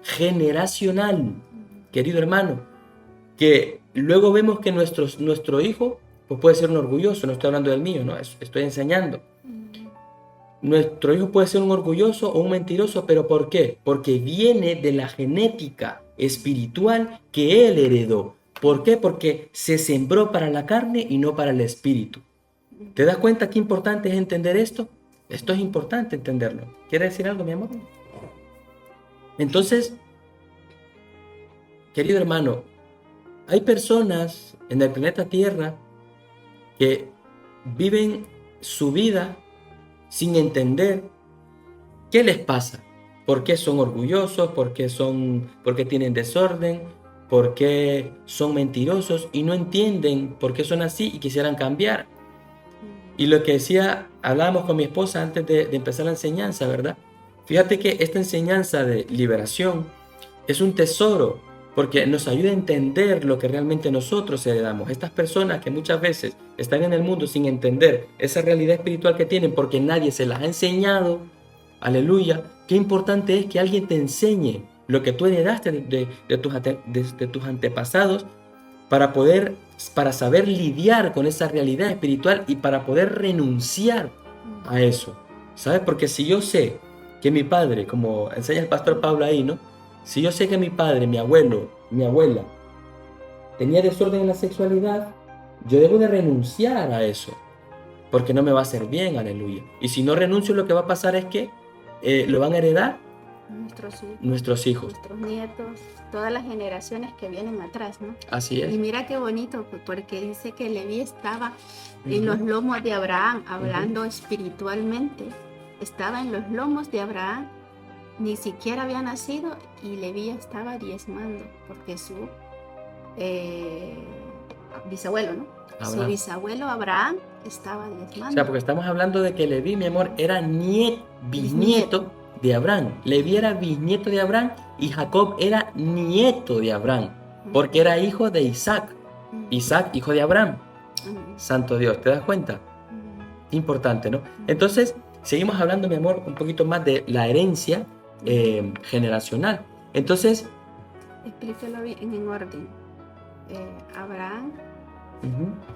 generacional, querido hermano, que luego vemos que nuestro hijo pues puede ser un orgulloso. No estoy hablando del mío, ¿no? Estoy enseñando. Nuestro hijo puede ser un orgulloso o un mentiroso, ¿pero por qué? Porque viene de la genética espiritual que él heredó. ¿Por qué? Porque se sembró para la carne y no para el espíritu. ¿Te das cuenta qué importante es entender esto? Esto es importante entenderlo. ¿Quieres decir algo, mi amor? Entonces, querido hermano, hay personas en el planeta Tierra que viven su vida sin entender qué les pasa, por qué son orgullosos, por qué tienen desorden, por qué son mentirosos y no entienden por qué son así y quisieran cambiar. Y lo que hablábamos con mi esposa antes de empezar la enseñanza, ¿verdad? Fíjate que esta enseñanza de liberación es un tesoro porque nos ayuda a entender lo que realmente nosotros heredamos. Estas personas que muchas veces están en el mundo sin entender esa realidad espiritual que tienen porque nadie se las ha enseñado, aleluya, qué importante es que alguien te enseñe lo que tú heredaste de tus antepasados para saber lidiar con esa realidad espiritual y para poder renunciar a eso, ¿sabes? Porque si yo sé que mi padre, como enseña el pastor Pablo ahí, ¿no? Si yo sé que mi padre, mi abuelo, mi abuela tenía desorden en la sexualidad, yo debo de renunciar a eso, porque no me va a hacer bien, aleluya. Y si no renuncio, lo que va a pasar es que lo van a heredar nuestros hijos, nuestros nietos, todas las generaciones que vienen atrás, ¿no? Así es. Y mira qué bonito, porque dice que Leví estaba en los lomos de Abraham, hablando espiritualmente. Estaba en los lomos de Abraham, ni siquiera había nacido y Leví estaba diezmando, porque su bisabuelo, ¿no? Abraham. Su bisabuelo Abraham estaba diezmando. O sea, porque estamos hablando de que Leví, mi amor, era bisnieto de Abraham. Leví era bisnieto de Abraham y Jacob era nieto de Abraham, porque era hijo de Isaac. Isaac, hijo de Abraham. Santo Dios, ¿te das cuenta? Importante, ¿no? Entonces, seguimos hablando, mi amor, un poquito más de la herencia generacional. Entonces, explícalo bien en orden. Abraham,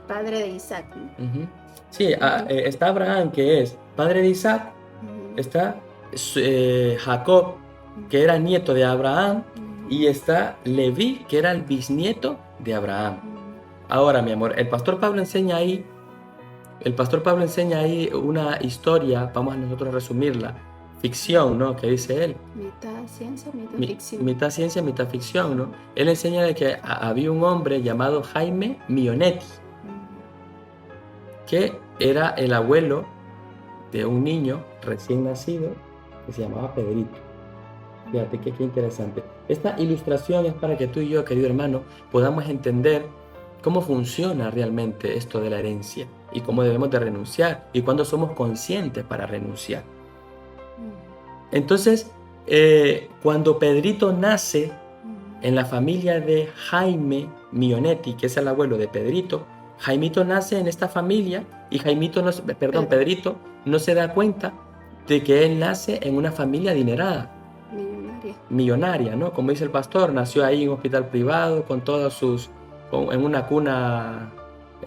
padre de Isaac, ¿no? Sí, está Abraham, que es padre de Isaac. Está Jacob, que era nieto de Abraham, y está Leví, que era el bisnieto de Abraham. Ahora, mi amor, el pastor Pablo enseña ahí una historia, vamos a nosotros resumirla, ficción, ¿no? Que dice él. Mitad ciencia, mitad ficción. Mitad ciencia, mitad ficción, ¿no? Él enseña de que había un hombre llamado Jaime Mionetti, que era el abuelo de un niño recién nacido que se llamaba Pedrito. Fíjate qué interesante. Esta ilustración es para que tú y yo, querido hermano, podamos entender cómo funciona realmente esto de la herencia y cómo debemos de renunciar y cuándo somos conscientes para renunciar. Entonces, cuando Pedrito nace en la familia de Jaime Mionetti, que es el abuelo de Pedrito, Jaimito nace en esta familia y Pedrito no se da cuenta de que él nace en una familia adinerada. Millonaria, ¿no? Como dice el pastor, nació ahí en un hospital privado con todas en una cuna,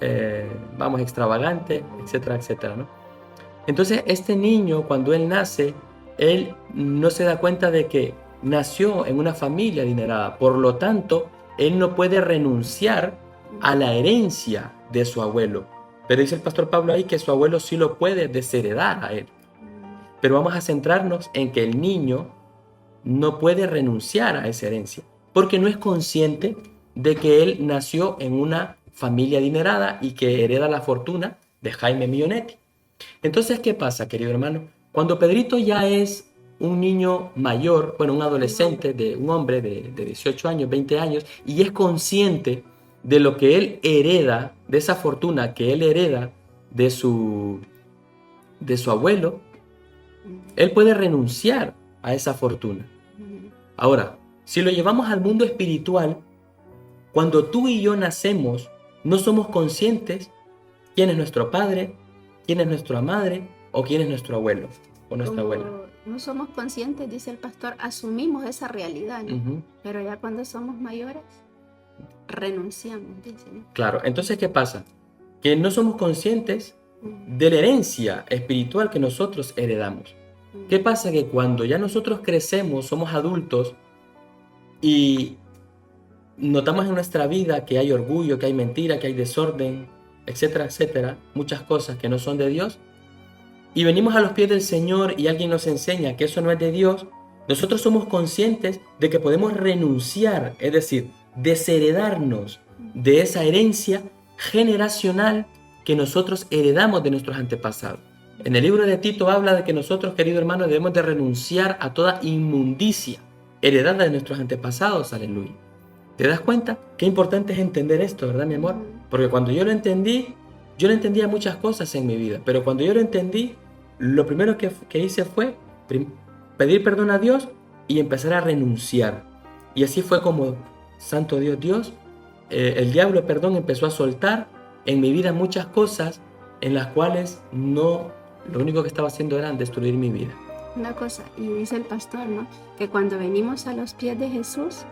extravagante, etcétera, etcétera, ¿no? Entonces, este niño, cuando él nace, él no se da cuenta de que nació en una familia adinerada. Por lo tanto, él no puede renunciar a la herencia de su abuelo. Pero dice el pastor Pablo ahí que su abuelo sí lo puede desheredar a él. Pero vamos a centrarnos en que el niño no puede renunciar a esa herencia, porque no es consciente de que él nació en una familia adinerada y que hereda la fortuna de Jaime Mionetti. Entonces, ¿qué pasa, querido hermano? Cuando Pedrito ya es un niño mayor, un adolescente, un hombre de 18 años, 20 años, y es consciente de lo que él hereda, de esa fortuna que él hereda de su abuelo, él puede renunciar a esa fortuna. Ahora, si lo llevamos al mundo espiritual, cuando tú y yo nacemos, no somos conscientes quién es nuestro padre, quién es nuestra madre o quién es nuestro abuelo o nuestra abuela. No somos conscientes, dice el pastor, asumimos esa realidad, ¿no? Uh-huh. Pero ya cuando somos mayores, renunciamos, dice, ¿no? Claro, entonces, ¿qué pasa? Que no somos conscientes de la herencia espiritual que nosotros heredamos. ¿Qué pasa? Que cuando ya nosotros crecemos, somos adultos y notamos en nuestra vida que hay orgullo, que hay mentira, que hay desorden, etcétera, etcétera, muchas cosas que no son de Dios, y venimos a los pies del Señor y alguien nos enseña que eso no es de Dios, nosotros somos conscientes de que podemos renunciar, es decir, desheredarnos de esa herencia generacional que nosotros heredamos de nuestros antepasados. En el libro de Tito habla de que nosotros, querido hermano, debemos de renunciar a toda inmundicia heredada de nuestros antepasados, aleluya. ¿Te das cuenta? Qué importante es entender esto, ¿verdad, mi amor? Porque cuando yo lo entendía muchas cosas en mi vida, pero cuando yo lo entendí, lo primero que hice fue pedir perdón a Dios y empezar a renunciar. Y así fue como, santo Dios, el diablo, empezó a soltar en mi vida muchas cosas en las cuales lo único que estaba haciendo era destruir mi vida. Una cosa, y dice el pastor, ¿no? Que cuando venimos a los pies de Jesús,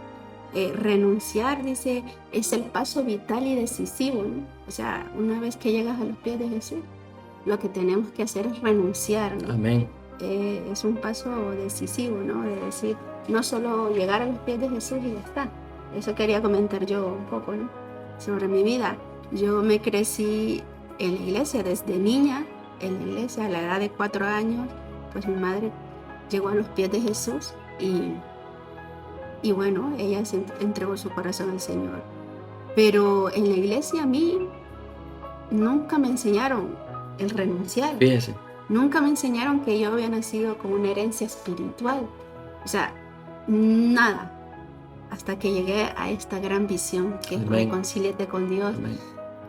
renunciar, dice, es el paso vital y decisivo, ¿no? O sea, una vez que llegas a los pies de Jesús, lo que tenemos que hacer es renunciar, ¿no? Amén. Es un paso decisivo, ¿no? De decir, no solo llegar a los pies de Jesús y ya está. Eso quería comentar yo un poco, ¿no? Sobre mi vida. Yo me crecí en la iglesia desde niña, en la iglesia a la edad de 4 años, pues mi madre llegó a los pies de Jesús y bueno, ella se entregó su corazón al Señor. Pero en la iglesia a mí nunca me enseñaron el renunciar. Fíjese. Nunca me enseñaron que yo había nacido con una herencia espiritual. O sea, nada. Hasta que llegué a esta gran visión que es reconcíliate con Dios. Amén.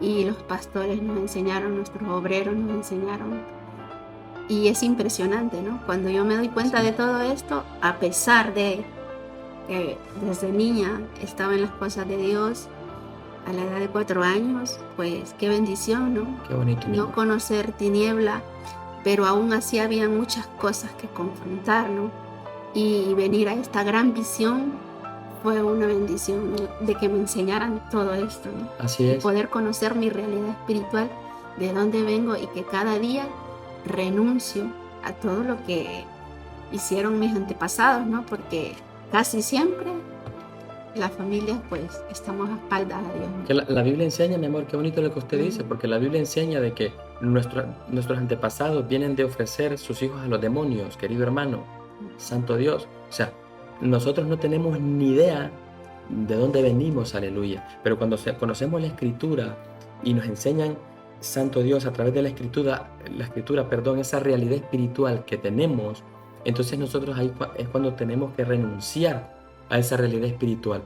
Y los pastores nos enseñaron, nuestros obreros nos enseñaron. Y es impresionante, ¿no? Cuando yo me doy cuenta de todo esto, a pesar de que desde niña estaba en las cosas de Dios, a la edad de 4 años, pues qué bendición, ¿no? Qué bonito. No conocer tiniebla, pero aún así había muchas cosas que confrontar, ¿no? Y venir a esta gran visión fue una bendición, ¿no? De que me enseñaran todo esto, ¿no? Así es. Y poder conocer mi realidad espiritual, de dónde vengo y que cada día renuncio a todo lo que hicieron mis antepasados, ¿no? Porque casi siempre las familias pues estamos a espaldas a Dios. Que la Biblia enseña, mi amor, qué bonito lo que usted dice, porque la Biblia enseña de que nuestros antepasados vienen de ofrecer sus hijos a los demonios, querido hermano, santo Dios. O sea, nosotros no tenemos ni idea de dónde venimos, aleluya. Pero cuando conocemos la Escritura y nos enseñan, santo Dios, a través de la Escritura, esa realidad espiritual que tenemos, entonces nosotros ahí es cuando tenemos que renunciar a esa realidad espiritual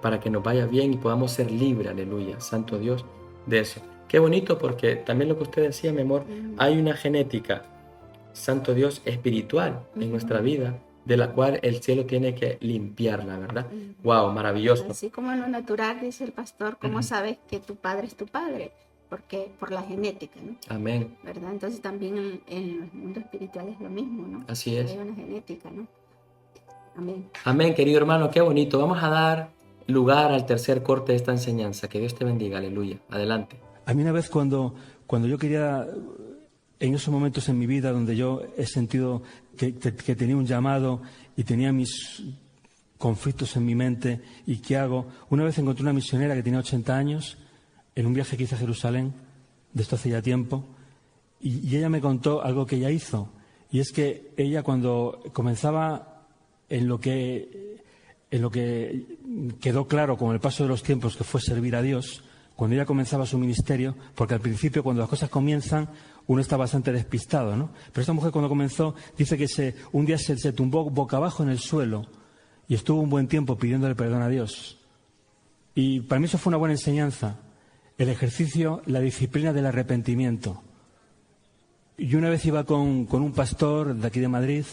para que nos vaya bien y podamos ser libres, aleluya, santo Dios, de eso. Qué bonito, porque también lo que usted decía, mi amor, hay una genética, santo Dios, espiritual en nuestra vida, de la cual el cielo tiene que limpiarla, ¿verdad? Wow, maravilloso. Así como en lo natural, dice el pastor, ¿cómo sabes que tu padre es tu padre? Porque por la genética, ¿no? Amén. ¿Verdad? Entonces también en el mundo espiritual es lo mismo, ¿no? Así es. Hay una genética, ¿no? Amén. Amén, querido hermano, qué bonito. Vamos a dar lugar al tercer corte de esta enseñanza. Que Dios te bendiga, aleluya. Adelante. A mí una vez cuando yo quería, en esos momentos en mi vida donde yo he sentido que tenía un llamado y tenía mis conflictos en mi mente, ¿y qué hago? Una vez encontré una misionera que tenía 80 años, en un viaje que hice a Jerusalén, de esto hace ya tiempo, y ella me contó algo que ella hizo, y es que ella cuando comenzaba en lo que quedó claro con el paso de los tiempos que fue servir a Dios, cuando ella comenzaba su ministerio, porque al principio cuando las cosas comienzan uno está bastante despistado, ¿no? Pero esta mujer cuando comenzó dice que un día se tumbó boca abajo en el suelo y estuvo un buen tiempo pidiéndole perdón a Dios. Y para mí eso fue una buena enseñanza, el ejercicio, la disciplina del arrepentimiento. Y una vez iba con un pastor de aquí de Madrid,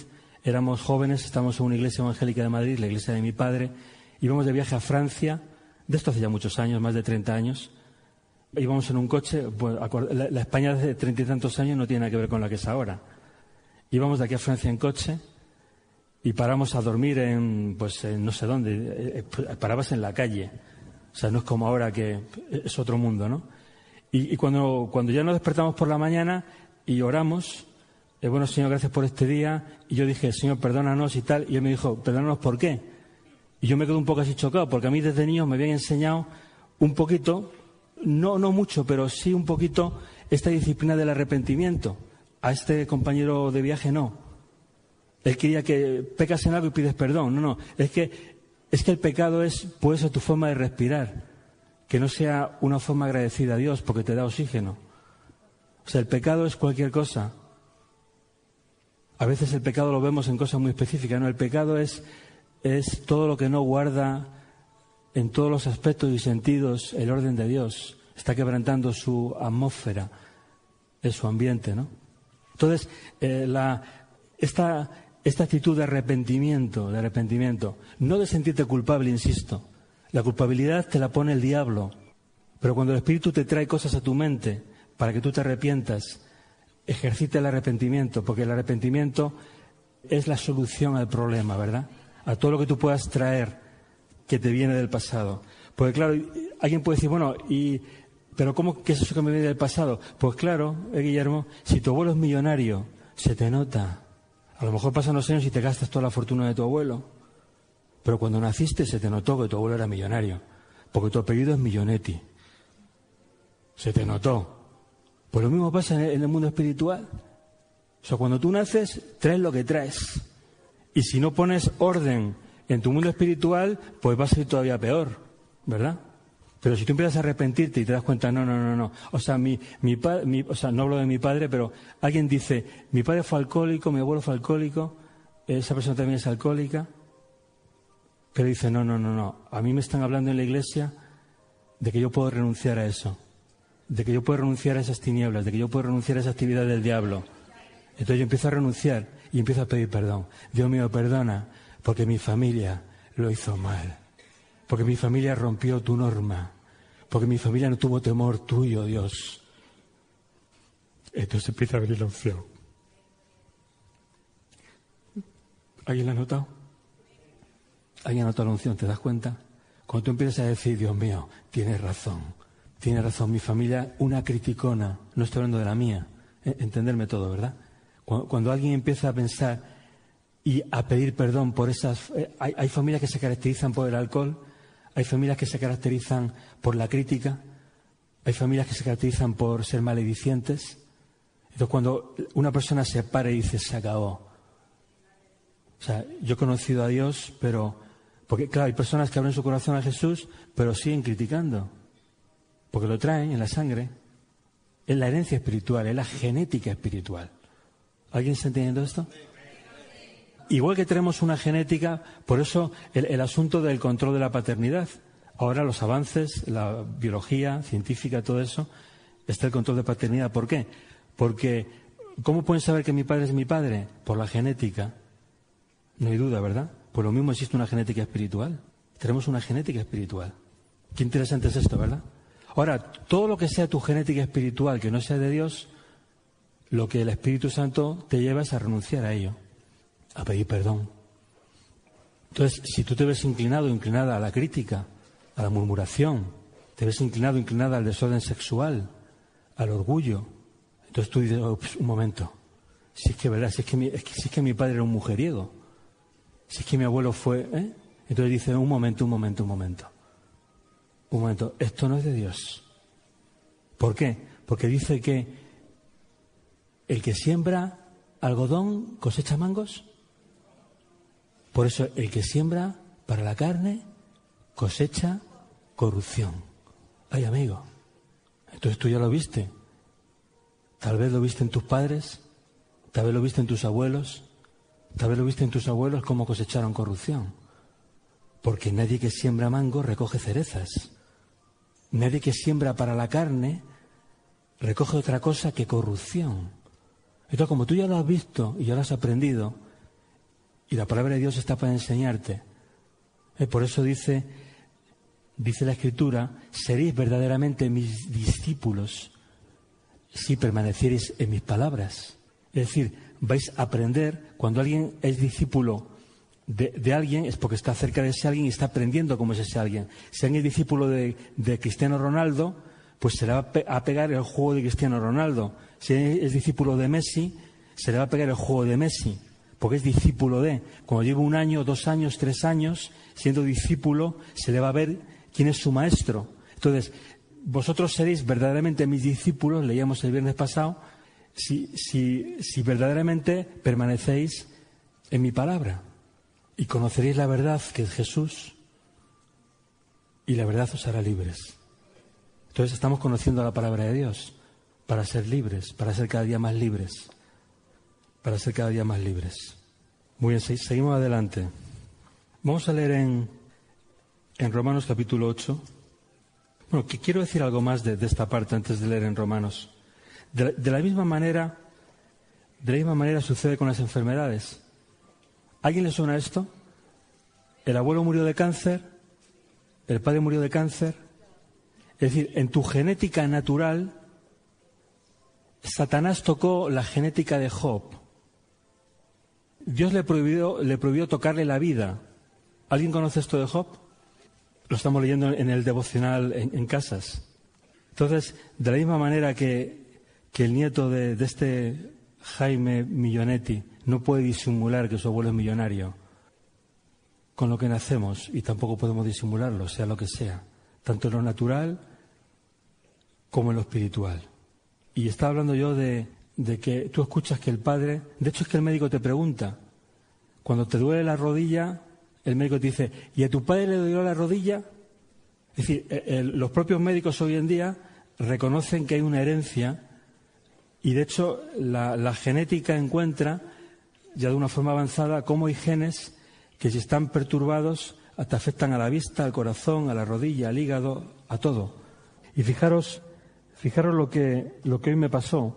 éramos jóvenes, estábamos en una iglesia evangélica de Madrid, la iglesia de mi padre, íbamos de viaje a Francia, de esto hace ya muchos años, más de 30 años, íbamos en un coche, pues, la España de 30 y tantos años no tiene nada que ver con la que es ahora. Íbamos de aquí a Francia en coche y paramos a dormir en no sé dónde, parabas en la calle. O sea, no es como ahora que es otro mundo, ¿no? Y cuando ya nos despertamos por la mañana y oramos, bueno, Señor, gracias por este día. Y yo dije, Señor, perdónanos y tal. Y él me dijo, perdónanos, ¿por qué? Y yo me quedé un poco así chocado, porque a mí desde niño me habían enseñado un poquito, no mucho, pero sí un poquito, esta disciplina del arrepentimiento. A este compañero de viaje no. Él quería que pecas en algo y pides perdón. No, es que el pecado puede ser tu forma de respirar, que no sea una forma agradecida a Dios porque te da oxígeno. O sea, el pecado es cualquier cosa. A veces el pecado lo vemos en cosas muy específicas, ¿no? El pecado es todo lo que no guarda en todos los aspectos y sentidos el orden de Dios. Está quebrantando su atmósfera, su ambiente, ¿no? Entonces, esta actitud de arrepentimiento, no de sentirte culpable, insisto. La culpabilidad te la pone el diablo, pero cuando el Espíritu te trae cosas a tu mente para que tú te arrepientas, ejercita el arrepentimiento, porque el arrepentimiento es la solución al problema, ¿verdad? A todo lo que tú puedas traer que te viene del pasado. Porque claro, alguien puede decir, bueno, pero ¿cómo que es eso que me viene del pasado? Pues claro, Guillermo, si tu abuelo es millonario, se te nota. A lo mejor pasan los años y te gastas toda la fortuna de tu abuelo. Pero cuando naciste se te notó que tu abuelo era millonario. Porque tu apellido es Millonetti. Se te notó. Pues lo mismo pasa en el mundo espiritual. O sea, cuando tú naces, traes lo que traes. Y si no pones orden en tu mundo espiritual, pues va a ser todavía peor, ¿verdad? Pero si tú empiezas a arrepentirte y te das cuenta, no. O sea, no hablo de mi padre, pero alguien dice, mi padre fue alcohólico, mi abuelo fue alcohólico, esa persona también es alcohólica. Pero dice, no. A mí me están hablando en la iglesia de que yo puedo renunciar a eso. De que yo puedo renunciar a esas tinieblas, de que yo puedo renunciar a esa actividad del diablo. Entonces yo empiezo a renunciar y empiezo a pedir perdón. Dios mío, perdona, porque mi familia lo hizo mal. Porque mi familia rompió tu norma. Porque mi familia no tuvo temor tuyo, Dios. Entonces empieza a venir la opción. ¿Alguien la ha notado? ¿Alguien ha notado la unción? ¿Te das cuenta? Cuando tú empiezas a decir, Dios mío, tienes razón, mi familia, una criticona, no estoy hablando de la mía, entenderme todo, ¿verdad? Cuando alguien empieza a pensar y a pedir perdón por esas... Hay familias que se caracterizan por el alcohol, hay familias que se caracterizan por la crítica, hay familias que se caracterizan por ser maledicientes. Entonces, cuando una persona se para y dice, se acabó. O sea, yo he conocido a Dios, pero... Porque, claro, hay personas que abren su corazón a Jesús, pero siguen criticando. Porque lo traen en la sangre. Es la herencia espiritual, es la genética espiritual. ¿Alguien está entendiendo esto? Igual que tenemos una genética, por eso el asunto del control de la paternidad. Ahora los avances, la biología científica, todo eso, está el control de paternidad. ¿Por qué? Porque, ¿cómo pueden saber que mi padre es mi padre? Por la genética. No hay duda, ¿verdad? Pues lo mismo existe una genética espiritual. Tenemos una genética espiritual. Qué interesante es esto, ¿verdad? Ahora, todo lo que sea tu genética espiritual, que no sea de Dios, lo que el Espíritu Santo te lleva es a renunciar a ello, a pedir perdón. Entonces, si tú te ves inclinado o inclinada a la crítica, a la murmuración, te ves inclinado o inclinada al desorden sexual, al orgullo, entonces tú dices, oh, pues, un momento, si es que verdad, si es que mi padre era un mujeriego, si es que mi abuelo fue... Entonces dice, un momento, esto no es de Dios. ¿Por qué? Porque dice que el que siembra algodón cosecha mangos. Por eso el que siembra para la carne cosecha corrupción. Ay, amigo, entonces tú ya lo viste. Tal vez lo viste en tus padres, tal vez lo viste en tus abuelos, tal vez lo viste en tus abuelos cómo cosecharon corrupción. Porque nadie que siembra mango recoge cerezas. Nadie que siembra para la carne recoge otra cosa que corrupción. Entonces, como tú ya lo has visto y ya lo has aprendido, y la palabra de Dios está para enseñarte, por eso dice la Escritura, seréis verdaderamente mis discípulos si permaneciereis en mis palabras. Es decir, vais a aprender. Cuando alguien es discípulo de alguien, es porque está cerca de ese alguien y está aprendiendo cómo es ese alguien. Si alguien es discípulo de Cristiano Ronaldo, pues se le va a pegar el juego de Cristiano Ronaldo. Si es discípulo de Messi, se le va a pegar el juego de Messi, porque es discípulo de. Cuando lleva 1 año, 2 años, 3 años siendo discípulo, se le va a ver quién es su maestro. Entonces, vosotros seréis verdaderamente mis discípulos, leíamos el viernes pasado, si verdaderamente permanecéis en mi palabra. Y conoceréis la verdad, que es Jesús, y la verdad os hará libres. Entonces estamos conociendo la palabra de Dios para ser libres, para ser cada día más libres, para ser cada día más libres. Muy bien, seguimos adelante. Vamos a leer en Romanos capítulo 8. Bueno, que quiero decir algo más de esta parte antes de leer en Romanos. De la misma manera sucede con las enfermedades. ¿A alguien le suena esto? El abuelo murió de cáncer, el padre murió de cáncer. Es decir, en tu genética natural, Satanás tocó la genética de Job. Dios le prohibió tocarle la vida. ¿Alguien conoce esto de Job? Lo estamos leyendo en el devocional en casas. Entonces, de la misma manera que el nieto de este Jaime Millonetti no puede disimular que su abuelo es millonario, con lo que nacemos, y tampoco podemos disimularlo, sea lo que sea, tanto en lo natural como en lo espiritual. Y estaba hablando yo de que tú escuchas que el padre, de hecho es que el médico te pregunta, cuando te duele la rodilla, el médico te dice, ¿y a tu padre le dolió la rodilla? Es decir, los propios médicos hoy en día reconocen que hay una herencia, y de hecho la genética encuentra, ya de una forma avanzada, cómo hay genes que si están perturbados te afectan a la vista, al corazón, a la rodilla, al hígado, a todo. Y fijaros lo que hoy me pasó.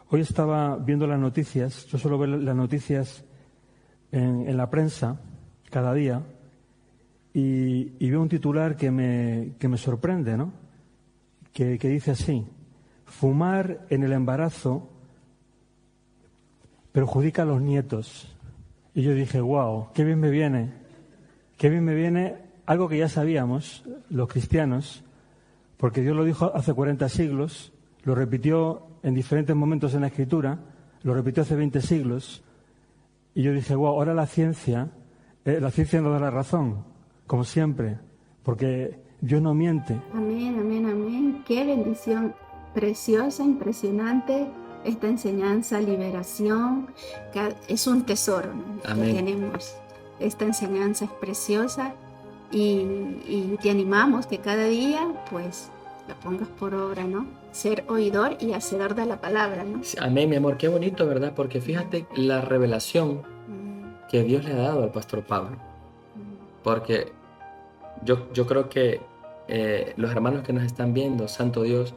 Hoy estaba viendo las noticias, yo suelo ver las noticias en la prensa cada día, y veo un titular que me sorprende, ¿no? Que dice así: fumar en el embarazo perjudica a los nietos. Y yo dije, wow, qué bien me viene algo que ya sabíamos los cristianos, porque Dios lo dijo hace 40 siglos, lo repitió en diferentes momentos en la Escritura, lo repitió hace 20 siglos, y yo dije, wow, ahora la ciencia nos da la razón, como siempre, porque Dios no miente. Amén, amén, amén. Qué bendición preciosa, impresionante. Esta enseñanza, liberación, que es un tesoro, ¿no? Que Amén. tenemos. Esta enseñanza es preciosa y te animamos que cada día, pues, la pongas por obra, ¿no? Ser oidor y hacedor de la palabra, ¿no? Sí, amén, mi amor, qué bonito, ¿verdad? Porque fíjate la revelación que Dios le ha dado al pastor Pablo. Porque yo creo que los hermanos que nos están viendo, Santo Dios,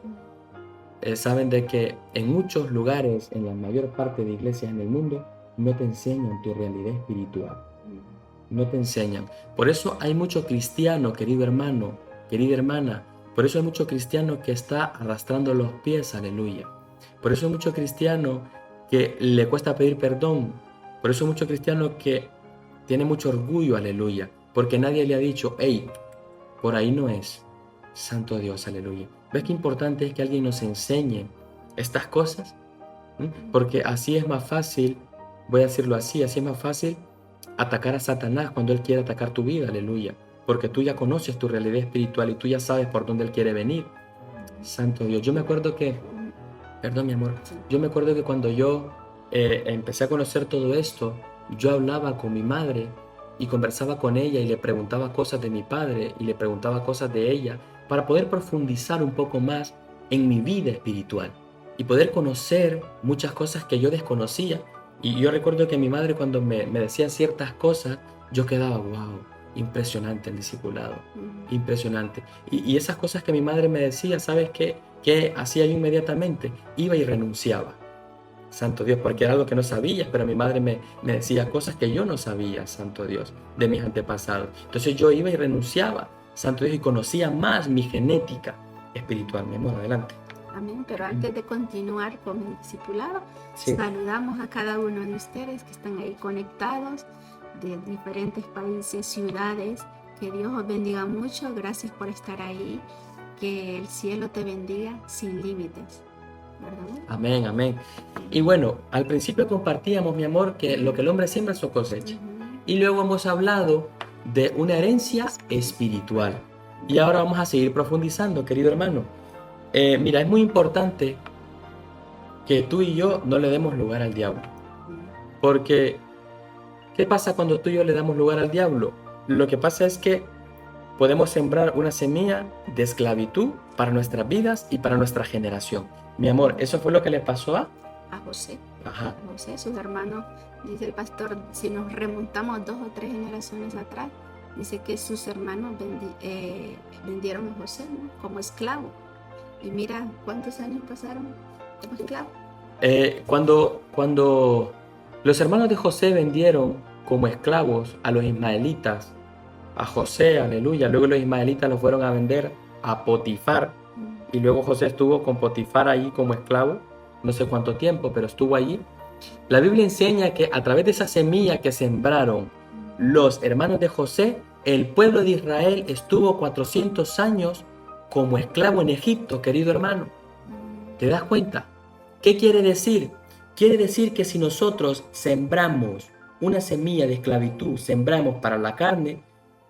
saben de que en muchos lugares, en la mayor parte de iglesias en el mundo, no te enseñan tu realidad espiritual. No te enseñan. Por eso hay mucho cristiano, querido hermano, querida hermana. Por eso hay mucho cristiano que está arrastrando los pies, aleluya. Por eso hay mucho cristiano que le cuesta pedir perdón. Por eso hay mucho cristiano que tiene mucho orgullo, aleluya. Porque nadie le ha dicho, hey, por ahí no es. Santo Dios, aleluya. ¿Ves qué importante es que alguien nos enseñe estas cosas? Porque así es más fácil, voy a decirlo así es más fácil atacar a Satanás cuando él quiere atacar tu vida, aleluya. Porque tú ya conoces tu realidad espiritual y tú ya sabes por dónde él quiere venir. Santo Dios, yo me acuerdo que, perdón mi amor, yo me acuerdo que cuando yo empecé a conocer todo esto, yo hablaba con mi madre y conversaba con ella y le preguntaba cosas de mi padre y le preguntaba cosas de ella para poder profundizar un poco más en mi vida espiritual y poder conocer muchas cosas que yo desconocía. Y yo recuerdo que mi madre cuando me decía ciertas cosas, yo quedaba, wow, impresionante el discipulado, impresionante. Y esas cosas que mi madre me decía, ¿sabes qué? ¿Qué hacía yo inmediatamente? Iba y renunciaba. Santo Dios, porque era algo que no sabía, pero mi madre me decía cosas que yo no sabía, Santo Dios, de mis antepasados. Entonces yo iba y renunciaba, Santo Dios, y conocía más mi genética espiritual. Mi amor, adelante. Amén, pero antes de continuar con el discipulado, Sí. saludamos a cada uno de ustedes que están ahí conectados de diferentes países, ciudades. Que Dios os bendiga mucho, gracias por estar ahí. Que el cielo te bendiga sin límites, ¿verdad? Amén, amén. Y bueno, al principio compartíamos, mi amor, que lo que el hombre siembra su cosecha. Y luego hemos hablado de una herencia espiritual. Y ahora vamos a seguir profundizando, querido hermano. Mira, es muy importante que tú y yo no le demos lugar al diablo. Porque, ¿qué pasa cuando tú y yo le damos lugar al diablo? Lo que pasa es que podemos sembrar una semilla de esclavitud para nuestras vidas y para nuestra generación. Mi amor, eso fue lo que le pasó a José. Ajá. A José, sus hermanos, dice el pastor, si nos remontamos 2 o 3 generaciones atrás, dice que sus hermanos vendieron a José, ¿no? Como esclavo. Y mira cuántos años pasaron como esclavo. Cuando los hermanos de José vendieron como esclavos a los ismaelitas, a José, aleluya, luego los ismaelitas los fueron a vender a Potifar, y luego José estuvo con Potifar ahí como esclavo, no sé cuánto tiempo, pero estuvo allí. La Biblia enseña que a través de esa semilla que sembraron los hermanos de José, el pueblo de Israel estuvo 400 años como esclavo en Egipto, querido hermano. ¿Te das cuenta? ¿Qué quiere decir? Quiere decir que si nosotros sembramos una semilla de esclavitud, sembramos para la carne,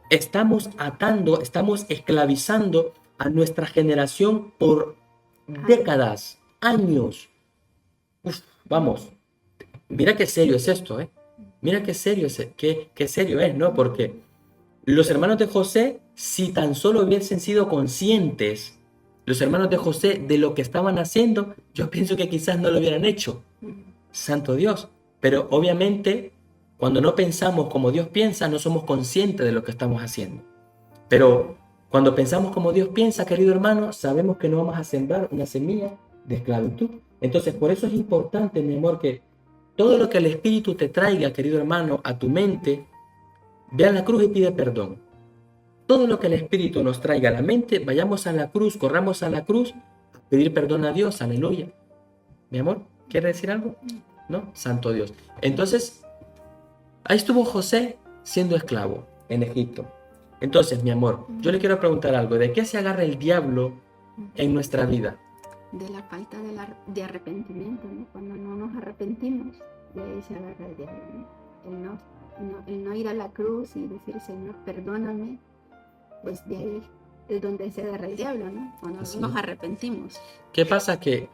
estamos atando, estamos esclavizando a nuestra generación por décadas, años. Vamos, mira qué serio es esto, ¿eh? Mira qué serio es, ¿no? Porque los hermanos de José, si tan solo hubiesen sido conscientes, los hermanos de José, de lo que estaban haciendo, yo pienso que quizás no lo hubieran hecho. Santo Dios. Pero obviamente, cuando no pensamos como Dios piensa, no somos conscientes de lo que estamos haciendo. Pero cuando pensamos como Dios piensa, querido hermano, sabemos que no vamos a sembrar una semilla de esclavitud. Entonces, por eso es importante, mi amor, que todo lo que el Espíritu te traiga, querido hermano, a tu mente, ve a la cruz y pide perdón. Todo lo que el Espíritu nos traiga a la mente, vayamos a la cruz, corramos a la cruz, a pedir perdón a Dios, aleluya. Mi amor, ¿quiere decir algo? ¿No? Santo Dios. Entonces, ahí estuvo José siendo esclavo en Egipto. Entonces, mi amor, yo le quiero preguntar algo. ¿De qué se agarra el diablo en nuestra vida? De la falta de arrepentimiento, ¿no? Cuando no nos arrepentimos, de ahí se agarra el diablo, ¿no? El no ir a la cruz y decir, Señor, perdóname, pues de ahí es donde se agarra el diablo, ¿no? Cuando Así nos es. arrepentimos. ¿Qué pasa? Que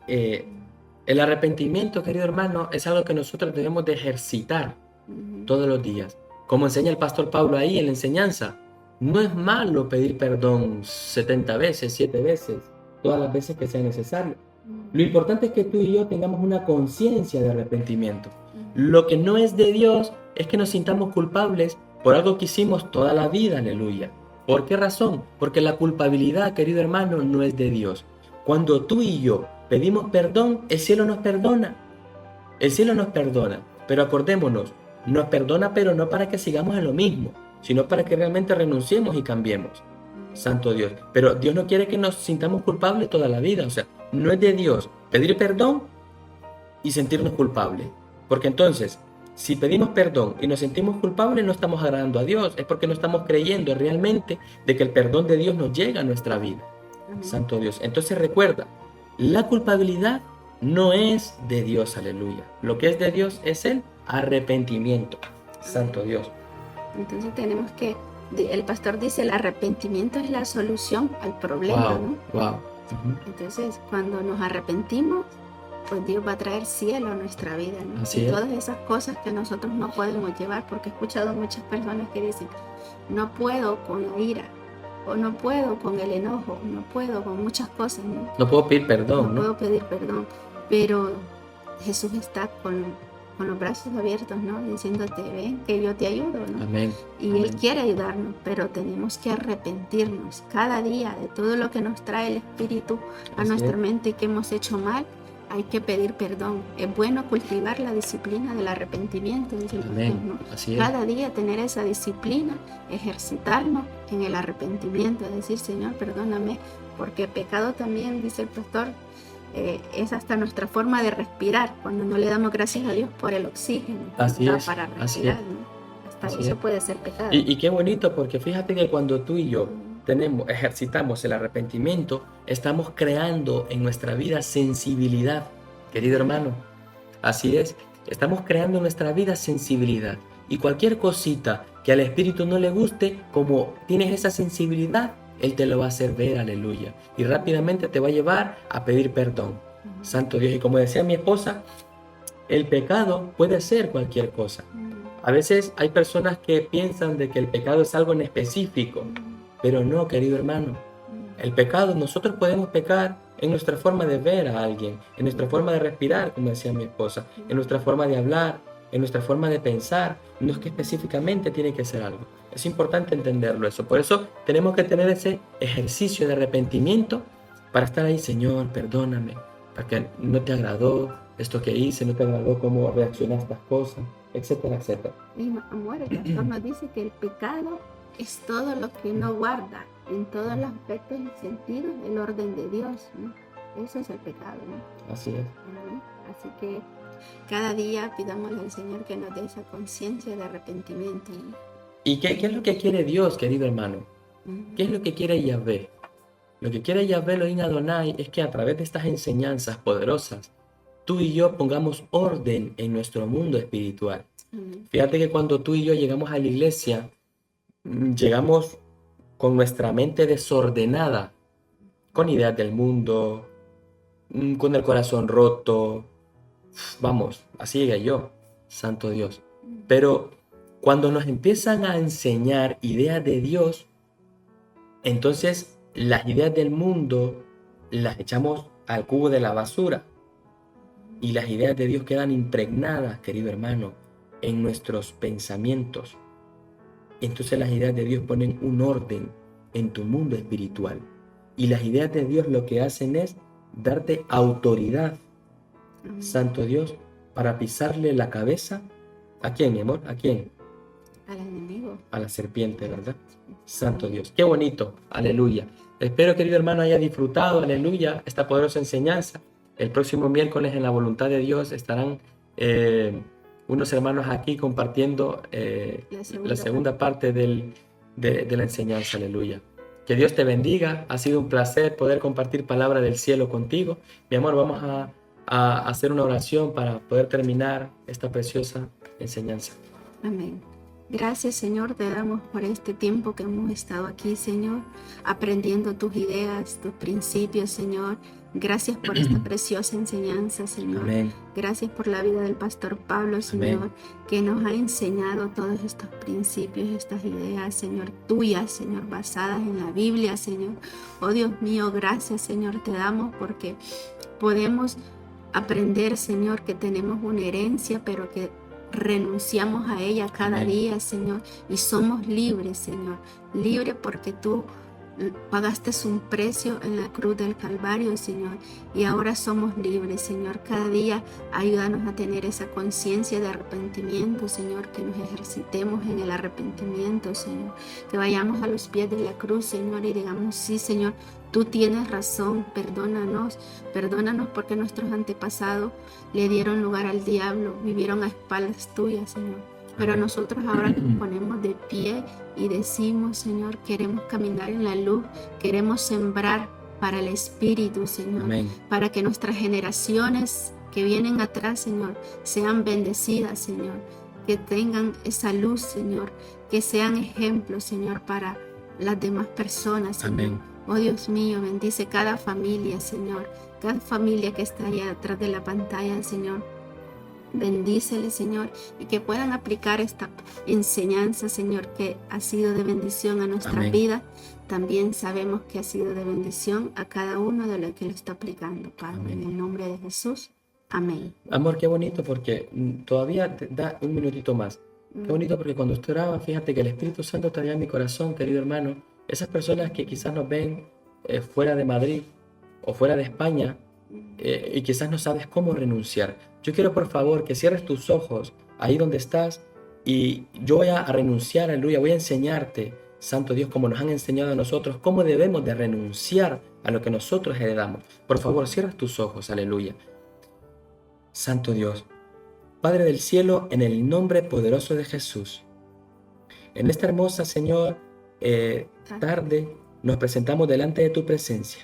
el arrepentimiento, querido hermano, es algo que nosotros debemos de ejercitar Ujú, todos los días. Como enseña el pastor Pablo ahí en la enseñanza, no es malo pedir perdón 70 veces, 7 veces, todas las veces que sea necesario. Lo importante es que tú y yo tengamos una conciencia de arrepentimiento. Lo que no es de Dios es que nos sintamos culpables por algo que hicimos toda la vida, aleluya. ¿Por qué razón? Porque la culpabilidad, querido hermano, no es de Dios. Cuando tú y yo pedimos perdón, el cielo nos perdona. El cielo nos perdona, pero acordémonos, nos perdona pero no para que sigamos en lo mismo, sino para que realmente renunciemos y cambiemos. Santo Dios. Pero Dios no quiere que nos sintamos culpables toda la vida. O sea, no es de Dios pedir perdón y sentirnos culpables. Porque entonces, si pedimos perdón y nos sentimos culpables, no estamos agradando a Dios. Es porque no estamos creyendo realmente de que el perdón de Dios nos llega a nuestra vida. amén. Santo Dios. Entonces recuerda, la culpabilidad no es de Dios, aleluya. Lo que es de Dios es el arrepentimiento. Santo Dios. Entonces tenemos que, el pastor dice, el arrepentimiento es la solución al problema, ¿no? Wow. Entonces, cuando nos arrepentimos, pues Dios va a traer cielo a nuestra vida, ¿no? Así y es. todas esas cosas que nosotros no podemos llevar, porque he escuchado muchas personas que dicen, no puedo con la ira, o no puedo con el enojo, no puedo con muchas cosas, ¿no? No puedo pedir No perdón, ¿no? puedo pedir perdón, pero Jesús está con los brazos abiertos, ¿no? Diciéndote, ven, que yo te ayudo, ¿no? Amén. Y Amén. Él quiere ayudarnos, pero tenemos que arrepentirnos cada día de todo lo que nos trae el Espíritu a Así nuestra es. mente y que hemos hecho mal. Hay que pedir perdón. Es bueno cultivar la disciplina del arrepentimiento, dice el pastor, Amén. ¿no? Así es. Cada día tener esa disciplina, ejercitarnos en el arrepentimiento, decir, Señor, perdóname, porque pecado también, dice el pastor, es hasta nuestra forma de respirar, cuando no le damos gracias a Dios por el oxígeno que Así nos da es, para así respirar, es. ¿no? Hasta Así eso es. puede ser pecado. Y qué bonito, porque fíjate que cuando tú y yo ejercitamos el arrepentimiento, estamos creando en nuestra vida sensibilidad, querido hermano. Así es, estamos creando en nuestra vida sensibilidad. Y cualquier cosita que al Espíritu no le guste, como tienes esa sensibilidad, Él te lo va a hacer ver, aleluya. Y rápidamente te va a llevar a pedir perdón. Santo Dios. Y como decía mi esposa, el pecado puede ser cualquier cosa. A veces hay personas que piensan de que el pecado es algo en específico, pero no, querido hermano. El pecado, nosotros podemos pecar en nuestra forma de ver a alguien, en nuestra forma de respirar, como decía mi esposa, en nuestra forma de hablar, en nuestra forma de pensar. No es que específicamente tiene que ser algo. Es importante entenderlo eso. Por eso tenemos que tener ese ejercicio de arrepentimiento para estar ahí, Señor, perdóname, porque no te agradó esto que hice, no te agradó cómo reaccioné a estas cosas, etcétera, etcétera. Y amor, el pastor nos dice que el pecado es todo lo que no guarda en todos los aspectos y sentidos el orden de Dios, ¿no? Eso es el pecado, ¿no? Así es. Así que cada día pidámosle al Señor que nos dé esa conciencia de arrepentimiento, ¿no? ¿Y qué es lo que quiere Dios, querido hermano? ¿Qué es lo que quiere Yahvé? Lo que quiere Yahvé Elohim Adonai es que a través de estas enseñanzas poderosas, tú y yo pongamos orden en nuestro mundo espiritual. Fíjate que cuando tú y yo llegamos a la iglesia, llegamos con nuestra mente desordenada, con ideas del mundo, con el corazón roto. Vamos, así llegué yo, santo Dios. Pero cuando nos empiezan a enseñar ideas de Dios, entonces las ideas del mundo las echamos al cubo de la basura. Y las ideas de Dios quedan impregnadas, querido hermano, en nuestros pensamientos. Entonces las ideas de Dios ponen un orden en tu mundo espiritual. Y las ideas de Dios lo que hacen es darte autoridad, santo Dios, para pisarle la cabeza. ¿A quién, mi amor? ¿A quién? Al enemigo. A la serpiente, ¿verdad? Santo Dios. Qué bonito. Aleluya. Espero, querido hermano, haya disfrutado, aleluya, esta poderosa enseñanza. El próximo miércoles, en la voluntad de Dios, estarán unos hermanos aquí compartiendo la segunda parte de la enseñanza, aleluya. Que Dios te bendiga. Ha sido un placer poder compartir palabra del cielo contigo. Mi amor, vamos a hacer una oración para poder terminar esta preciosa enseñanza. Amén. Gracias, Señor, te damos por este tiempo que hemos estado aquí, Señor, aprendiendo tus ideas, tus principios, Señor. Gracias por esta preciosa enseñanza, Señor. Amén. Gracias por la vida del pastor Pablo, Señor, Amén. que nos ha enseñado todos estos principios, estas ideas, Señor, tuyas, Señor, basadas en la Biblia, Señor. Oh Dios mío, gracias, Señor, te damos porque podemos aprender, Señor, que tenemos una herencia, pero que renunciamos a ella cada Amén. día, Señor, y somos libres, Señor, libres porque tú pagaste un precio en la cruz del Calvario, Señor, y ahora somos libres, Señor. Cada día ayúdanos a tener esa conciencia de arrepentimiento, Señor, que nos ejercitemos en el arrepentimiento, Señor, que vayamos a los pies de la cruz, Señor, y digamos, sí, Señor, tú tienes razón, perdónanos porque nuestros antepasados le dieron lugar al diablo, vivieron a espaldas tuyas, Señor. Pero nosotros ahora nos ponemos de pie y decimos, Señor, queremos caminar en la luz, queremos sembrar para el Espíritu, Señor, Amén. para que nuestras generaciones que vienen atrás, Señor, sean bendecidas, Señor, que tengan esa luz, Señor, que sean ejemplos, Señor, para las demás personas, Señor. Amén. Oh Dios mío, bendice cada familia, Señor, cada familia que está allá detrás de la pantalla, Señor. Bendícele, Señor, y que puedan aplicar esta enseñanza, Señor, que ha sido de bendición a nuestra Amén. vida. También sabemos que ha sido de bendición a cada uno de los que lo está aplicando, Padre. Amén. En el nombre de Jesús. Amén. Amor, qué bonito porque todavía te da un minutito más. Qué bonito porque cuando usted oraba, fíjate que el Espíritu Santo traía en mi corazón, querido hermano, esas personas que quizás nos ven fuera de Madrid o fuera de España y quizás no sabes cómo renunciar. Yo quiero por favor que cierres tus ojos ahí donde estás y yo voy a renunciar, aleluya, voy a enseñarte, Santo Dios, como nos han enseñado a nosotros, cómo debemos de renunciar a lo que nosotros heredamos. Por favor, cierra tus ojos, aleluya. Santo Dios, Padre del cielo, en el nombre poderoso de Jesús, en esta hermosa, Señor, tarde, nos presentamos delante de tu presencia.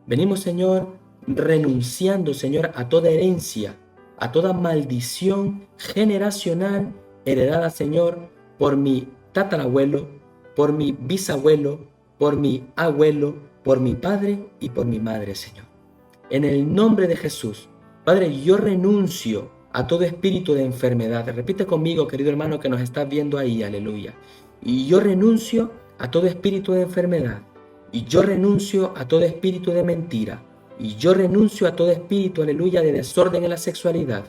Venimos, Señor, renunciando, Señor, a toda herencia, a toda maldición generacional heredada, Señor, por mi tatarabuelo, por mi bisabuelo, por mi abuelo, por mi padre y por mi madre, Señor. En el nombre de Jesús, Padre, yo renuncio a todo espíritu de enfermedad. Repite conmigo, querido hermano, que nos estás viendo ahí, aleluya. Y yo renuncio a todo espíritu de enfermedad. Y yo renuncio a todo espíritu de mentira. Y yo renuncio a todo espíritu, aleluya, de desorden en la sexualidad.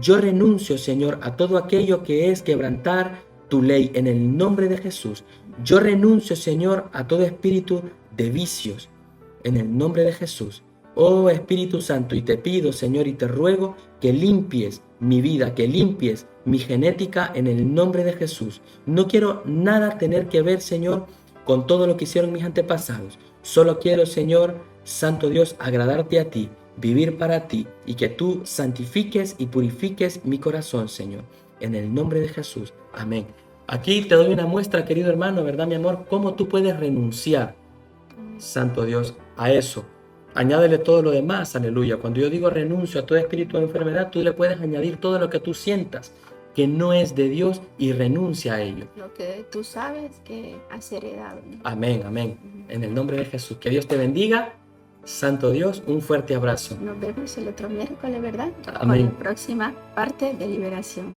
Yo renuncio, Señor, a todo aquello que es quebrantar tu ley en el nombre de Jesús. Yo renuncio, Señor, a todo espíritu de vicios en el nombre de Jesús. Oh Espíritu Santo, y te pido, Señor, y te ruego que limpies mi vida, que limpies mi genética en el nombre de Jesús. No quiero nada tener que ver, Señor, con todo lo que hicieron mis antepasados. Solo quiero, Señor, Santo Dios, agradarte a ti, vivir para ti, y que tú santifiques y purifiques mi corazón, Señor. En el nombre de Jesús. Amén. Aquí te doy una muestra, querido hermano, ¿verdad, mi amor? Cómo tú puedes renunciar, Santo Dios, a eso. Añádele todo lo demás, aleluya. Cuando yo digo renuncio a todo espíritu de enfermedad, tú le puedes añadir todo lo que tú sientas que no es de Dios y renuncia a ello. Lo que tú sabes que has heredado, ¿no? Amén, amén. En el nombre de Jesús. Que Dios te bendiga. Santo Dios, un fuerte abrazo. Nos vemos el otro miércoles, ¿verdad? Amén. Con la próxima parte de liberación.